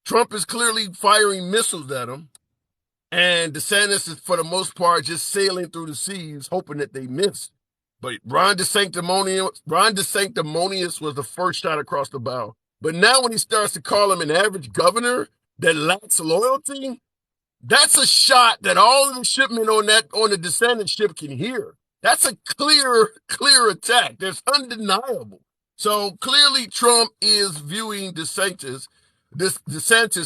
Trump is clearly firing missiles at him, and DeSantis is, for the most part, just sailing through the seas, hoping that they miss. But Ron DeSanctimonious was the first shot across the bow. But now when he starts to call him an average governor that lacks loyalty, that's a shot that all of the shipmen on the DeSantis ship can hear. That's a clear attack. That's undeniable. So clearly Trump is viewing DeSantis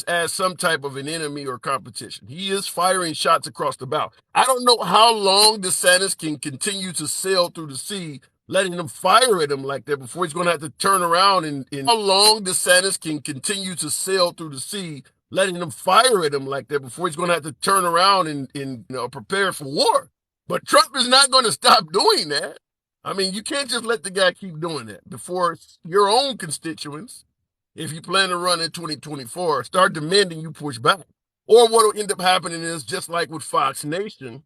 as some type of an enemy or competition. He is firing shots across the bow. I don't know how long DeSantis can continue to sail through the sea, letting them fire at him like that before he's going to have to turn around and how long DeSantis can continue to sail through the sea, letting them fire at him like that before he's going to have to turn around and prepare for war. But Trump is not going to stop doing that. I mean, you can't just let the guy keep doing that before your own constituents, if you plan to run in 2024, start demanding you push back. Or what will end up happening is, just like with Fox Nation,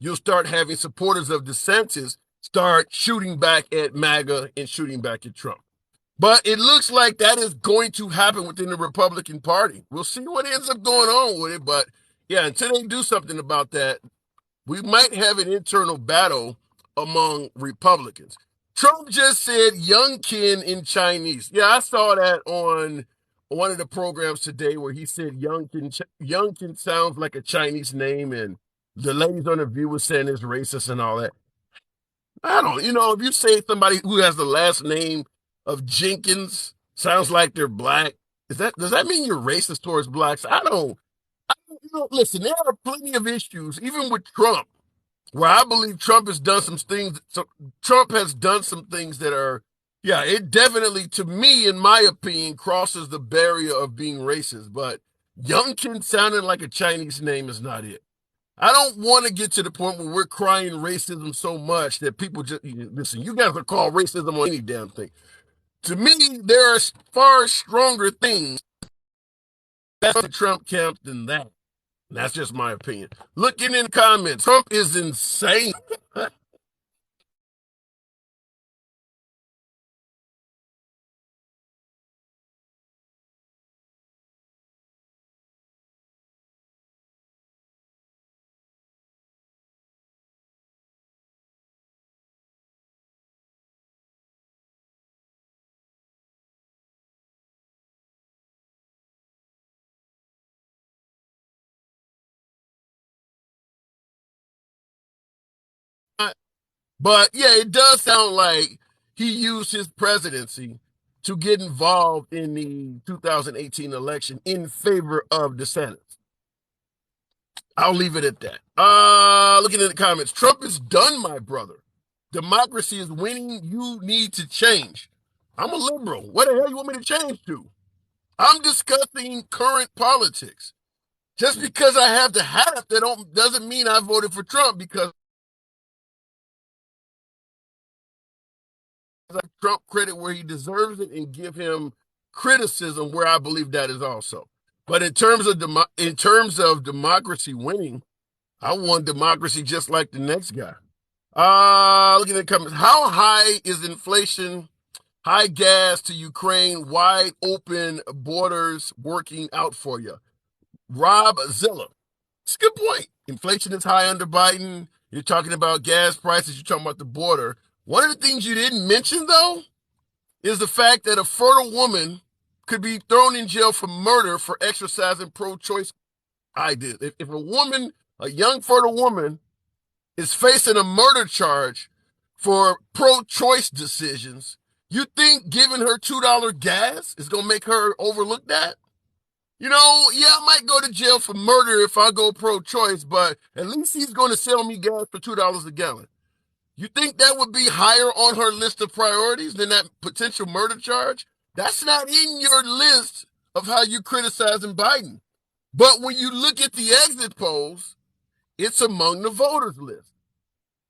you'll start having supporters of DeSantis start shooting back at MAGA and shooting back at Trump. But it looks like that is going to happen within the Republican Party. We'll see what ends up going on with it. But yeah, until they do something about that, we might have an internal battle among Republicans. Trump just said Youngkin in Chinese. Yeah, I saw that on one of the programs today where he said Youngkin sounds like a Chinese name, and the ladies on The View were saying it's racist and all that. I don't, if you say somebody who has the last name of Jenkins sounds like they're black, does that mean you're racist towards blacks? Listen, there are plenty of issues, even with Trump, where I believe Trump has done some things. So Trump has done some things that are, yeah, it definitely, to me, in my opinion, crosses the barrier of being racist. But Youngkin sounding like a Chinese name is not it. I don't want to get to the point where we're crying racism so much that people just, listen, you guys are called racism on any damn thing. To me, there are far stronger things that's the Trump camp than that. That's just my opinion. Looking in the comments, Trump is insane. But yeah, it does sound like he used his presidency to get involved in the 2018 election in favor of DeSantis. I'll leave it at that. Looking at the comments, Trump is done, my brother. Democracy is winning. You need to change. I'm a liberal. What the hell you want me to change to? I'm discussing current politics. Just because I have the hat, doesn't mean I voted for Trump, because I Trump credit where he deserves it and give him criticism where I believe that is also. But in terms of democracy winning, I want democracy just like the next guy. Look at the comments. How high is inflation? High gas to Ukraine, wide open borders working out for you. Rob Zilla. It's a good point. Inflation is high under Biden. You're talking about gas prices. You're talking about the border. One of the things you didn't mention, though, is the fact that a fertile woman could be thrown in jail for murder for exercising pro-choice ideas. If a young fertile woman, is facing a murder charge for pro-choice decisions, you think giving her $2 gas is going to make her overlook that? Yeah, I might go to jail for murder if I go pro-choice, but at least he's going to sell me gas for $2 a gallon. You think that would be higher on her list of priorities than that potential murder charge? That's not in your list of how you criticizing Biden. But when you look at the exit polls, it's among the voters list.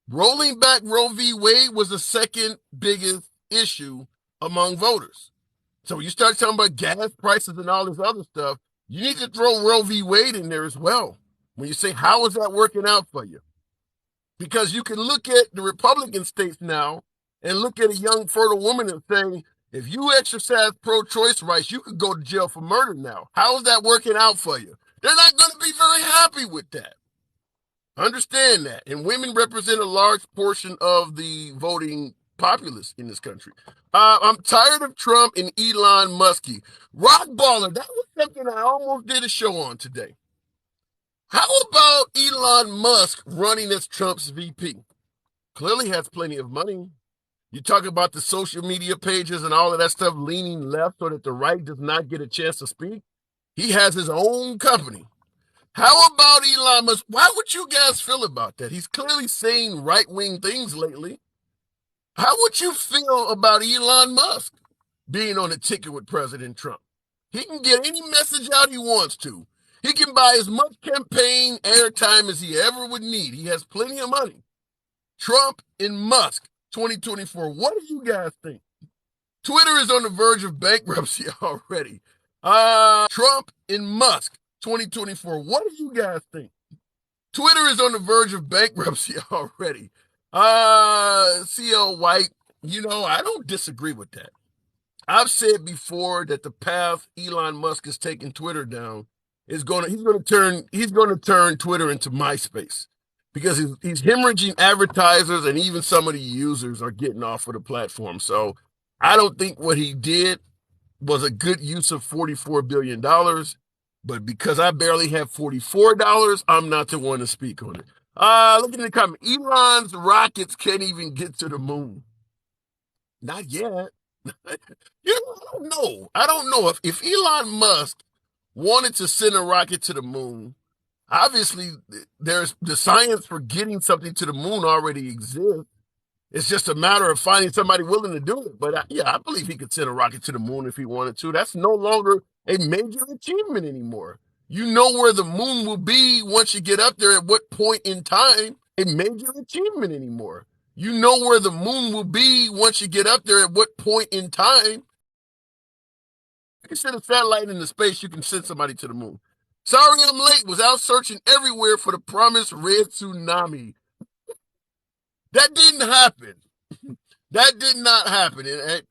Rolling back Roe v. Wade was the second biggest issue among voters. So when you start talking about gas prices and all this other stuff, you need to throw Roe v. Wade in there as well. When you say, how is that working out for you? Because you can look at the Republican states now and look at a young fertile woman and say, if you exercise pro-choice rights, you could go to jail for murder now. How is that working out for you? They're not going to be very happy with that. Understand that. And women represent a large portion of the voting populace in this country. I'm tired of Trump and Elon Musk. Rock baller, that was something I almost did a show on today. How about Elon Musk running as Trump's VP? Clearly has plenty of money. You talk about the social media pages and all of that stuff leaning left so that the right does not get a chance to speak. He has his own company. How about Elon Musk? How would you guys feel about that? He's clearly saying right-wing things lately. How would you feel about Elon Musk being on a ticket with President Trump? He can get any message out he wants to. He can buy as much campaign airtime as he ever would need. He has plenty of money. Trump and Musk, 2024. What do you guys think? Twitter is on the verge of bankruptcy already. Trump and Musk, 2024. What do you guys think? Twitter is on the verge of bankruptcy already. C.L. White, I don't disagree with that. I've said before that the path Elon Musk is taking Twitter down he's going to turn Twitter into MySpace, because he's hemorrhaging advertisers, and even some of the users are getting off of the platform. So I don't think what he did was a good use of $44 billion, but because I barely have $44, I'm not the one to speak on it. Look at the comment. Elon's rockets can't even get to the moon. Not yet. I don't know if Elon Musk wanted to send a rocket to the moon. Obviously, there's the science for getting something to the moon already exists. It's just a matter of finding somebody willing to do it. But I believe he could send a rocket to the moon if he wanted to. That's no longer a major achievement anymore. You know where the moon will be once you get up there, at what point in time. A major achievement anymore. You know where the moon will be once you get up there, at what point in time. You can send a satellite into space, you can send somebody to the moon. Sorry I'm late. Was out searching everywhere for the promised red tsunami. That didn't happen. That did not happen.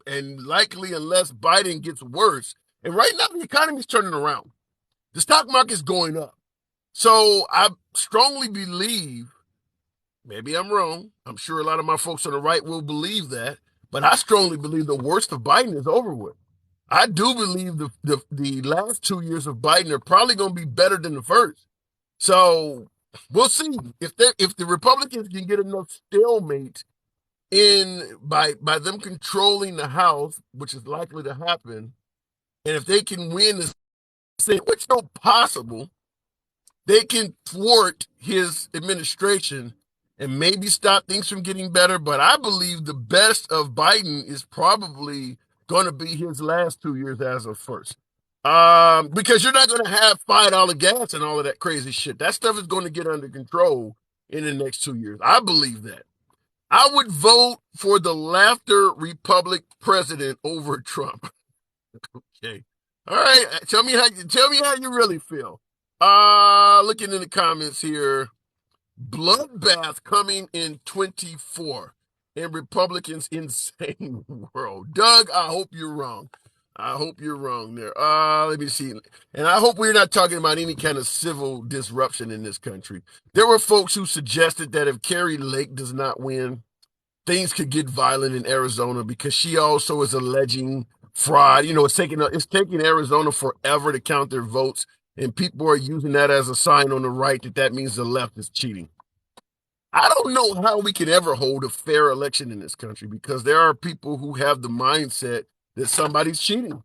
And likely, unless Biden gets worse. And right now, the economy's turning around. The stock market's going up. So I strongly believe, maybe I'm wrong, I'm sure a lot of my folks on the right will believe that, but I strongly believe the worst of Biden is over with. I do believe the last 2 years of Biden are probably going to be better than the first. So we'll see if the Republicans can get enough stalemate by them controlling the House, which is likely to happen, and if they can win the Senate, which is not possible, they can thwart his administration and maybe stop things from getting better. But I believe the best of Biden is probably going to be his last 2 years as of first. Because you're not going to have $5 gas and all of that crazy shit. That stuff is going to get under control in the next 2 years. I believe that. I would vote for the laughter republic president over Trump. Okay. All right. Tell me how you really feel. Looking in the comments here. Bloodbath coming in 24 in Republicans' insane world. Doug, I hope you're wrong. I hope you're wrong there. Let me see. And I hope we're not talking about any kind of civil disruption in this country. There were folks who suggested that if Carrie Lake does not win, things could get violent in Arizona because she also is alleging fraud. You know, it's taking Arizona forever to count their votes, and people are using that as a sign on the right that means the left is cheating. I don't know how we can ever hold a fair election in this country because there are people who have the mindset that somebody's cheating.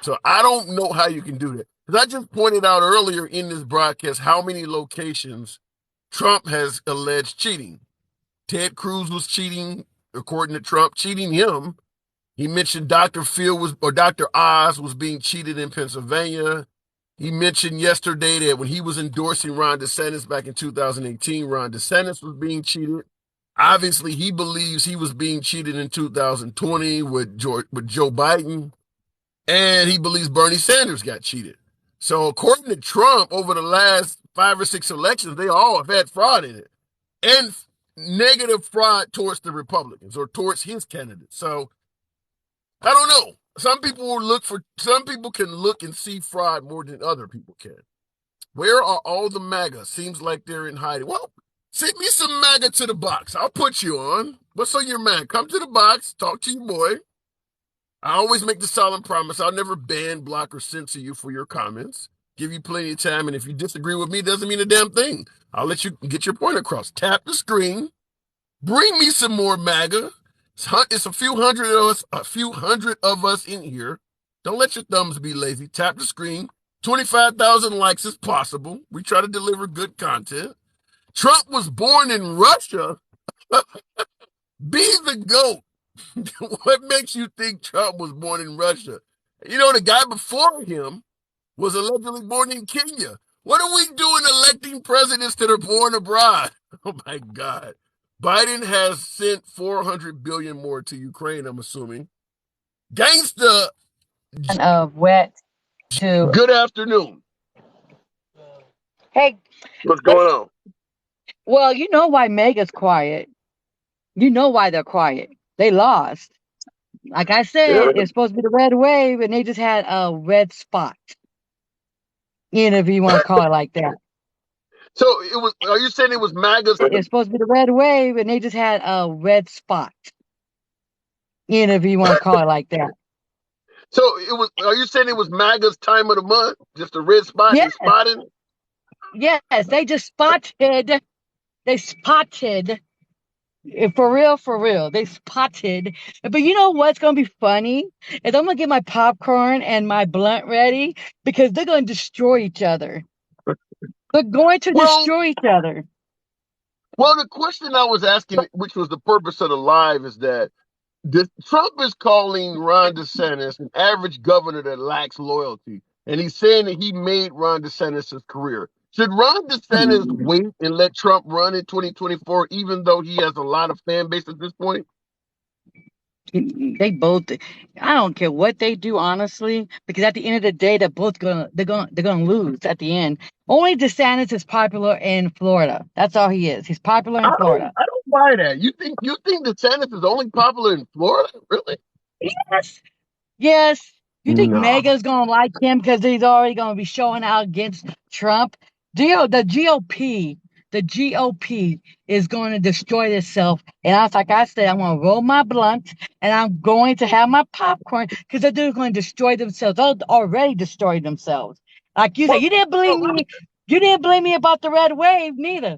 So I don't know how you can do that. Because I just pointed out earlier in this broadcast how many locations Trump has alleged cheating. Ted Cruz was cheating, according to Trump, cheating him. He mentioned Dr. Oz was being cheated in Pennsylvania. He mentioned yesterday that when he was endorsing Ron DeSantis back in 2018, Ron DeSantis was being cheated. Obviously, he believes he was being cheated in 2020 with Joe Biden, and he believes Bernie Sanders got cheated. So according to Trump, over the last 5 or 6 elections, they all have had fraud in it, and negative fraud towards the Republicans or towards his candidates. So I don't know. Some people can look and see fraud more than other people can. Where are all the MAGA? Seems like they're in hiding. Well, send me some MAGA to the box. I'll put you on. What's on your MAGA? Come to the box. Talk to your boy. I always make the solemn promise. I'll never ban, block, or censor you for your comments. Give you plenty of time. And if you disagree with me, it doesn't mean a damn thing. I'll let you get your point across. Tap the screen. Bring me some more MAGA. It's a few hundred of us in here. Don't let your thumbs be lazy. Tap the screen. 25,000 likes is possible. We try to deliver good content. Trump was born in Russia. Be the GOAT. What makes you think Trump was born in Russia? You know, the guy before him was allegedly born in Kenya. What are we doing electing presidents that are born abroad? Oh, my God. Biden has sent $400 billion more to Ukraine, I'm assuming. Gangsta. Of wet to. Good afternoon. Hey, what's going on? Well, you know why MAGA's quiet. You know why they're quiet. They lost. Like I said, it's supposed to be the red wave, and they just had a red spot. If you want to call it like that. So it was. Are you saying it was MAGA's? It's supposed to be the red wave, and they just had a red spot. If you want to call it like that. So it was. Are you saying it was MAGA's time of the month? Just a red spot? Yes. Spotting? Yes, they just spotted. They spotted. For real. They spotted. But you know what's going to be funny? Is I'm going to get my popcorn and my blunt ready because they're going to destroy each other. They're going to destroy each other. Well, the question I was asking, which was the purpose of the live, is that Trump is calling Ron DeSantis an average governor that lacks loyalty. And he's saying that he made Ron DeSantis his career. Should Ron DeSantis wait and let Trump run in 2024, even though he has a lot of fan base at this point? They both. I don't care what they do, honestly, because at the end of the day, they're gonna lose at the end. Only DeSantis is popular in Florida. That's all he is. He's popular in Florida. I don't buy that. You think DeSantis is only popular in Florida? Really? Yes. You think MAGA's gonna like him because he's already gonna be showing out against Trump? The GOP is going to destroy itself. And like I said, I'm going to roll my blunt and I'm going to have my popcorn because they're going to destroy themselves. They'll already destroy themselves. Like you said, you didn't believe me. You didn't believe me about the red wave, neither.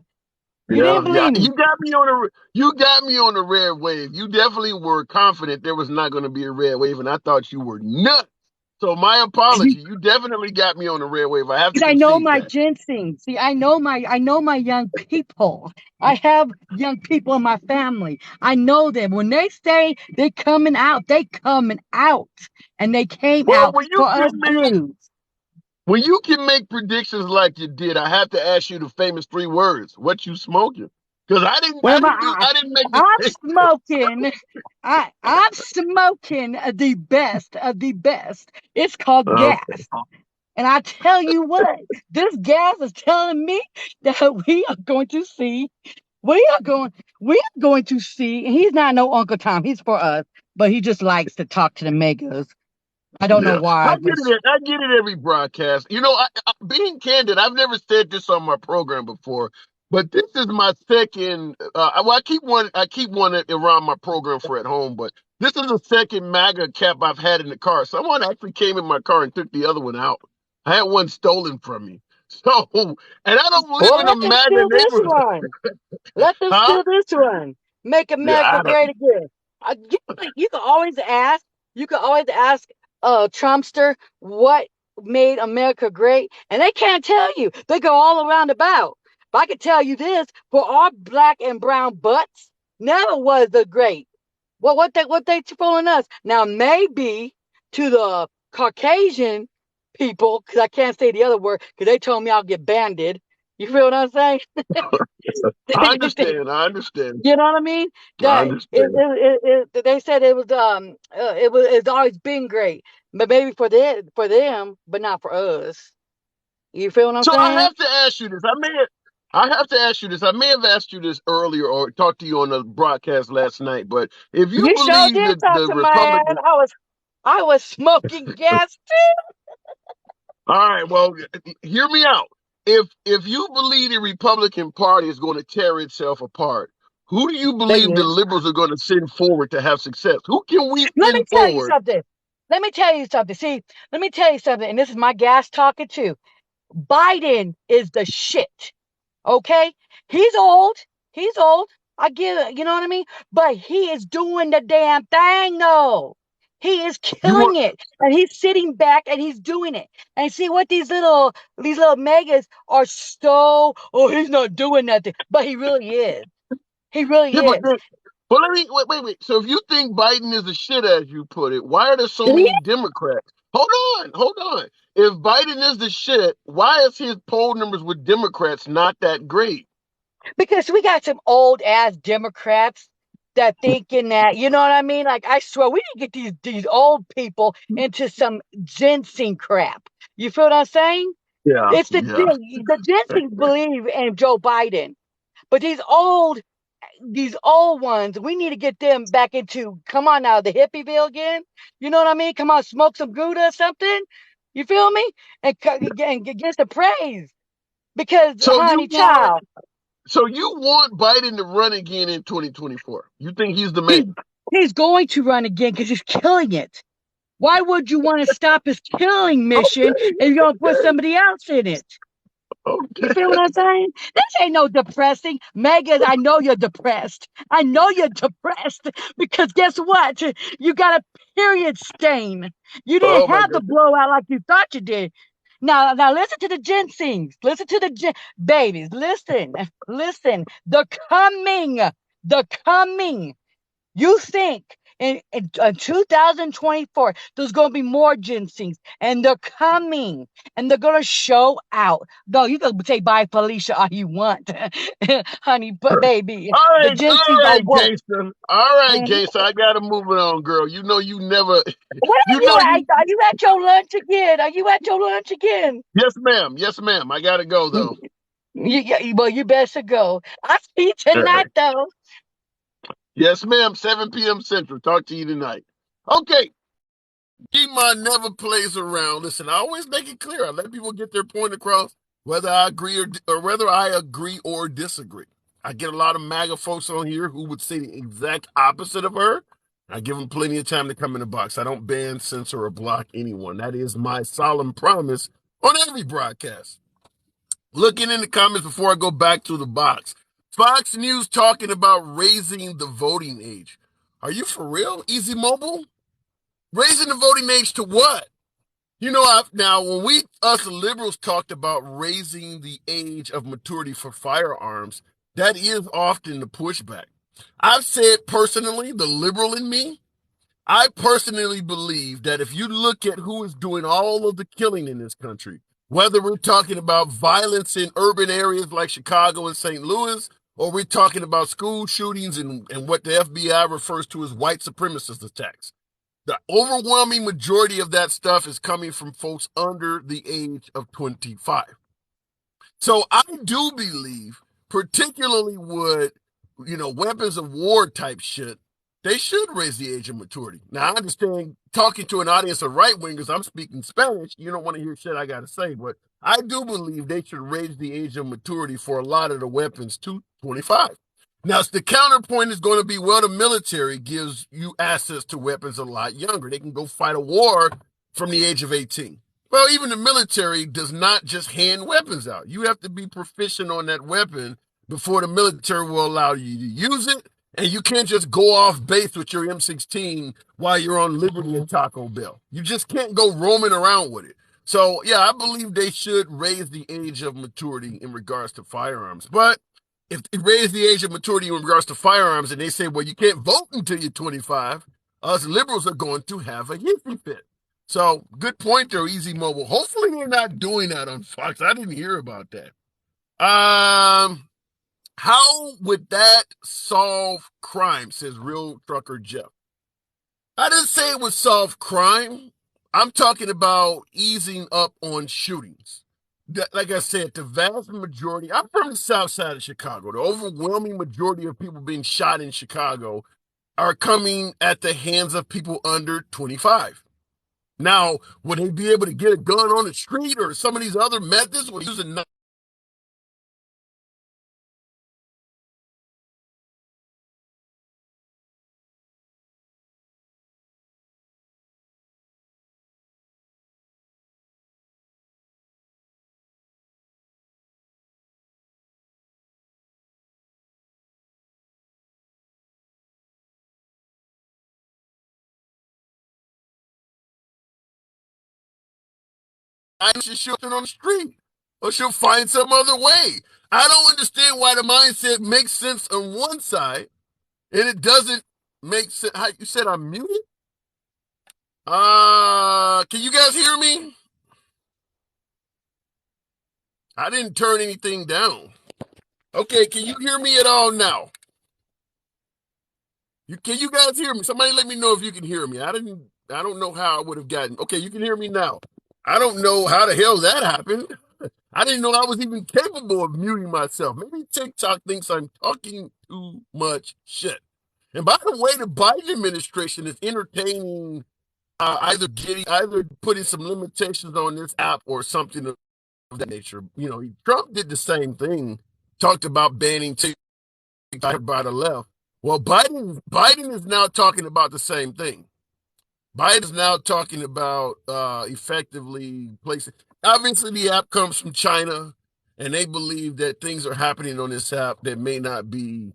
You didn't believe me. You got me on the red wave. You definitely were confident there was not going to be a red wave, and I thought you were nuts So my apology. You definitely got me on the red wave. I have to Because I know concede my that. ginseng. See, I know my young people. I have young people in my family. I know them. When they say they coming out, they coming out. And they came Well, out for us blues. when you can make predictions like you did, I have to ask you the famous 3 words. What you smoking? Because What am I didn't make I'm the smoking. I'm smoking the best of the best. It's called Okay. gas. And I tell you what, this gas is telling me that we are going to see, and he's not no Uncle Tom, he's for us, but he just likes to talk to the megas. I don't know Yeah, why, but I get it every broadcast. You know, being candid, I've never said this on my program before, but this is my second. Well, I keep one around my program for at home, but this is the second MAGA cap I've had in the car. Someone actually came in my car and took the other one out. I had one stolen from me. So, and I don't live well, in a let them MAGA steal this neighborhood, one. Let them huh? steal this one. Make Yeah, America I don't. great again. You can always ask. You can always ask Trumpster what made America great, and they can't tell you. They go all around about. But I can tell you this: for our black and brown butts, never was the great. Well, what they fooling us now? Maybe to the Caucasian people, because I can't say the other word, because they told me I'll get banded. You feel what I'm saying? I understand. I understand. You know what I mean? I That understand. they said it's always been great, but maybe for them, but not for us. You feel what I'm So I saying? have to ask you this. I have to ask you this. I may have asked you this earlier or talked to you on the broadcast last night, but if you You sure believe did that talk the to my ass. Republican, I was smoking gas too. all right, well, hear me out. If you believe the Republican Party is going to tear itself apart, who do you They believe the is. liberals are going to send forward to have success? Who can we Let me send tell you forward? something. Let me tell you something. See, let me tell you something, and this is my gas talking too. Biden is the shit. Okay? He's old. He's old. I get it. You know what I mean? But he is doing the damn thing, though. He is You killing want it. And he's sitting back and he's doing it. And see what these little megas are so, oh, he's not doing nothing. But he really is. He really yeah, but is. well, let me wait. So if you think Biden is a shit, as you put it, why are there so See? many Democrats? Hold on. If Biden is the shit, why is his poll numbers with Democrats not that great? Because we got some old ass Democrats that thinking that, you know what I mean? Like I swear we need to get these old people into some ginseng crap. You feel what I'm saying? Yeah, It's yeah. the ginseng believe in Joe Biden. But these old ones, we need to get them back into come on now, the hippieville again. You know what I mean? Come on, smoke some Gouda or something. You feel me? And get the praise. Because So you honey want child. you want Biden to run again in 2024? You think he's the He's man? he's going to run again because he's killing it. Why would you want to stop his killing mission Okay, if you're gonna put okay, somebody else in it? You feel what okay. I'm saying? This ain't no depressing. Megas, I know you're depressed. I know you're depressed because guess what? You got a period stain. You didn't Oh my have the goodness. blowout like you thought you did. Now listen to the ginsengs. Listen to the babies. Listen. The coming. You think in 2024 there's going to be more ginsengs and they're coming and they're going to show out. No, you can say bye, Felicia, all you want, honey, but baby, the All ginsengs are right, woke. gangster. All right, Mhm. gangster. I gotta move it on, girl. You know you never. Where You are you know at? you. Are you at your lunch again? Are you at your lunch again? Yes, ma'am. Yes, ma'am. I gotta go You, though. well, you best to go. I see you All tonight, right. though. Yes, ma'am. 7 p.m. Central. Talk to you tonight. Okay. Gmon never plays around. Listen, I always make it clear. I let people get their point across, whether I agree or whether I agree or disagree. I get a lot of MAGA folks on here who would say the exact opposite of her. I give them plenty of time to come in the box. I don't ban, censor, or block anyone. That is my solemn promise on every broadcast. Looking in the comments before I go back to the box. Fox News talking about raising the voting age. Are you for real, Easy Mobile? Raising the voting age to what? Now when us liberals talked about raising the age of maturity for firearms, that is often the pushback. I've said personally, the liberal in me, I personally believe that if you look at who is doing all of the killing in this country, whether we're talking about violence in urban areas like Chicago and St. Louis, or we're talking about school shootings and what the FBI refers to as white supremacist attacks, the overwhelming majority of that stuff is coming from folks under the age of 25. So I do believe, particularly with, weapons of war type shit, they should raise the age of maturity. Now, I understand talking to an audience of right wingers, I'm speaking Spanish. You don't want to hear shit I got to say, but I do believe they should raise the age of maturity for a lot of the weapons to 25. Now, the counterpoint is going to be, well, the military gives you access to weapons a lot younger. They can go fight a war from the age of 18. Well, even the military does not just hand weapons out. You have to be proficient on that weapon before the military will allow you to use it. And you can't just go off base with your M16 while you're on Liberty and Taco Bell. You just can't go roaming around with it. So, yeah, I believe they should raise the age of maturity in regards to firearms. But if they raise the age of maturity in regards to firearms and they say, well, you can't vote until you're 25, us liberals are going to have a hissy fit. So, good point there, Easy Mobile. Hopefully they're not doing that on Fox. I didn't hear about that. How would that solve crime, says Real Trucker Jeff. I didn't say it would solve crime. I'm talking about easing up on shootings. Like I said, the vast majority, I'm from the south side of Chicago. The overwhelming majority of people being shot in Chicago are coming at the hands of people under 25. Now, would they be able to get a gun on the street or some of these other methods? Would they use a she'll shoot on the street, or she'll find some other way. I don't understand why the mindset makes sense on one side, and it doesn't make sense. How, you said I'm muted? Can you guys hear me? I didn't turn anything down. Okay, can you hear me at all now? Can you guys hear me? Somebody let me know if you can hear me. I don't know how I would have gotten. Okay, you can hear me now. I don't know how the hell that happened. I didn't know I was even capable of muting myself. Maybe TikTok thinks I'm talking too much shit. And by the way, the Biden administration is entertaining either putting some limitations on this app or something of that nature. Trump did the same thing, talked about banning TikTok by the left. Well, Biden is now talking about the same thing. Biden's now talking about effectively placing. Obviously, the app comes from China, and they believe that things are happening on this app that may not be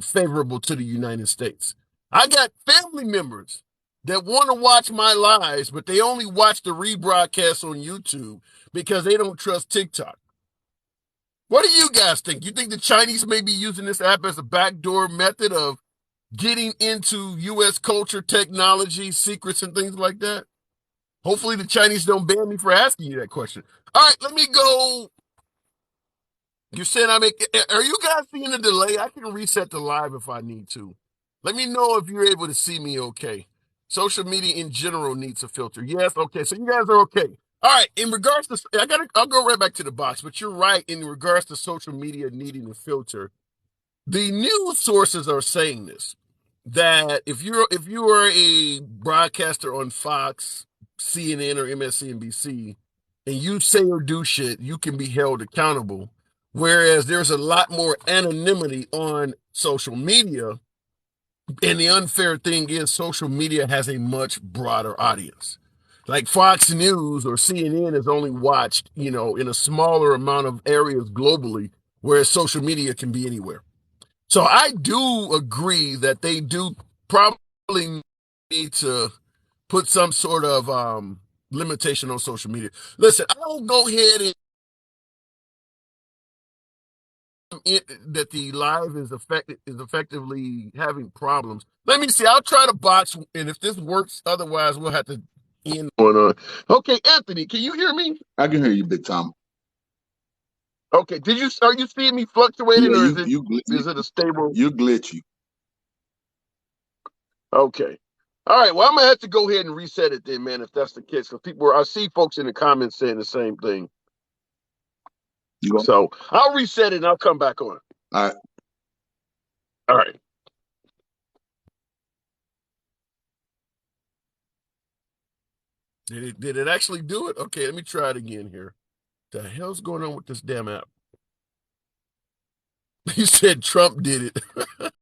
favorable to the United States. I got family members that want to watch my lives, but they only watch the rebroadcast on YouTube because they don't trust TikTok. What do you guys think? You think the Chinese may be using this app as a backdoor method of getting into U.S. culture, technology, secrets, and things like that? Hopefully the Chinese don't ban me for asking you that question. All right, let me go. You said are you guys seeing a delay? I can reset the live if I need to. Let me know if you're able to see me okay. Social media in general needs a filter. Yes, okay, so you guys are okay. All right, in regards to, I'll go right back to the box, but you're right in regards to social media needing a filter. The news sources are saying this, that if you are a broadcaster on Fox, CNN, or MSNBC, and you say or do shit, you can be held accountable. Whereas there's a lot more anonymity on social media. And the unfair thing is social media has a much broader audience. Like Fox News or CNN is only watched, in a smaller amount of areas globally, whereas social media can be anywhere. So I do agree that they do probably need to put some sort of limitation on social media. Listen, I'll go ahead and that the live is effectively having problems. Let me see. I'll try to botch, and if this works, otherwise we'll have to end on. Okay, Anthony, can you hear me? I can hear you, Big Tom. Okay, are you seeing me fluctuating, or is it a stable? You're glitchy. Okay. All right. Well, I'm gonna have to go ahead and reset it then, man, if that's the case. Because I see folks in the comments saying the same thing. So I'll reset it and I'll come back on. All right. All right. Did it actually do it? Okay, let me try it again here. The hell's going on with this damn app? You said Trump did it.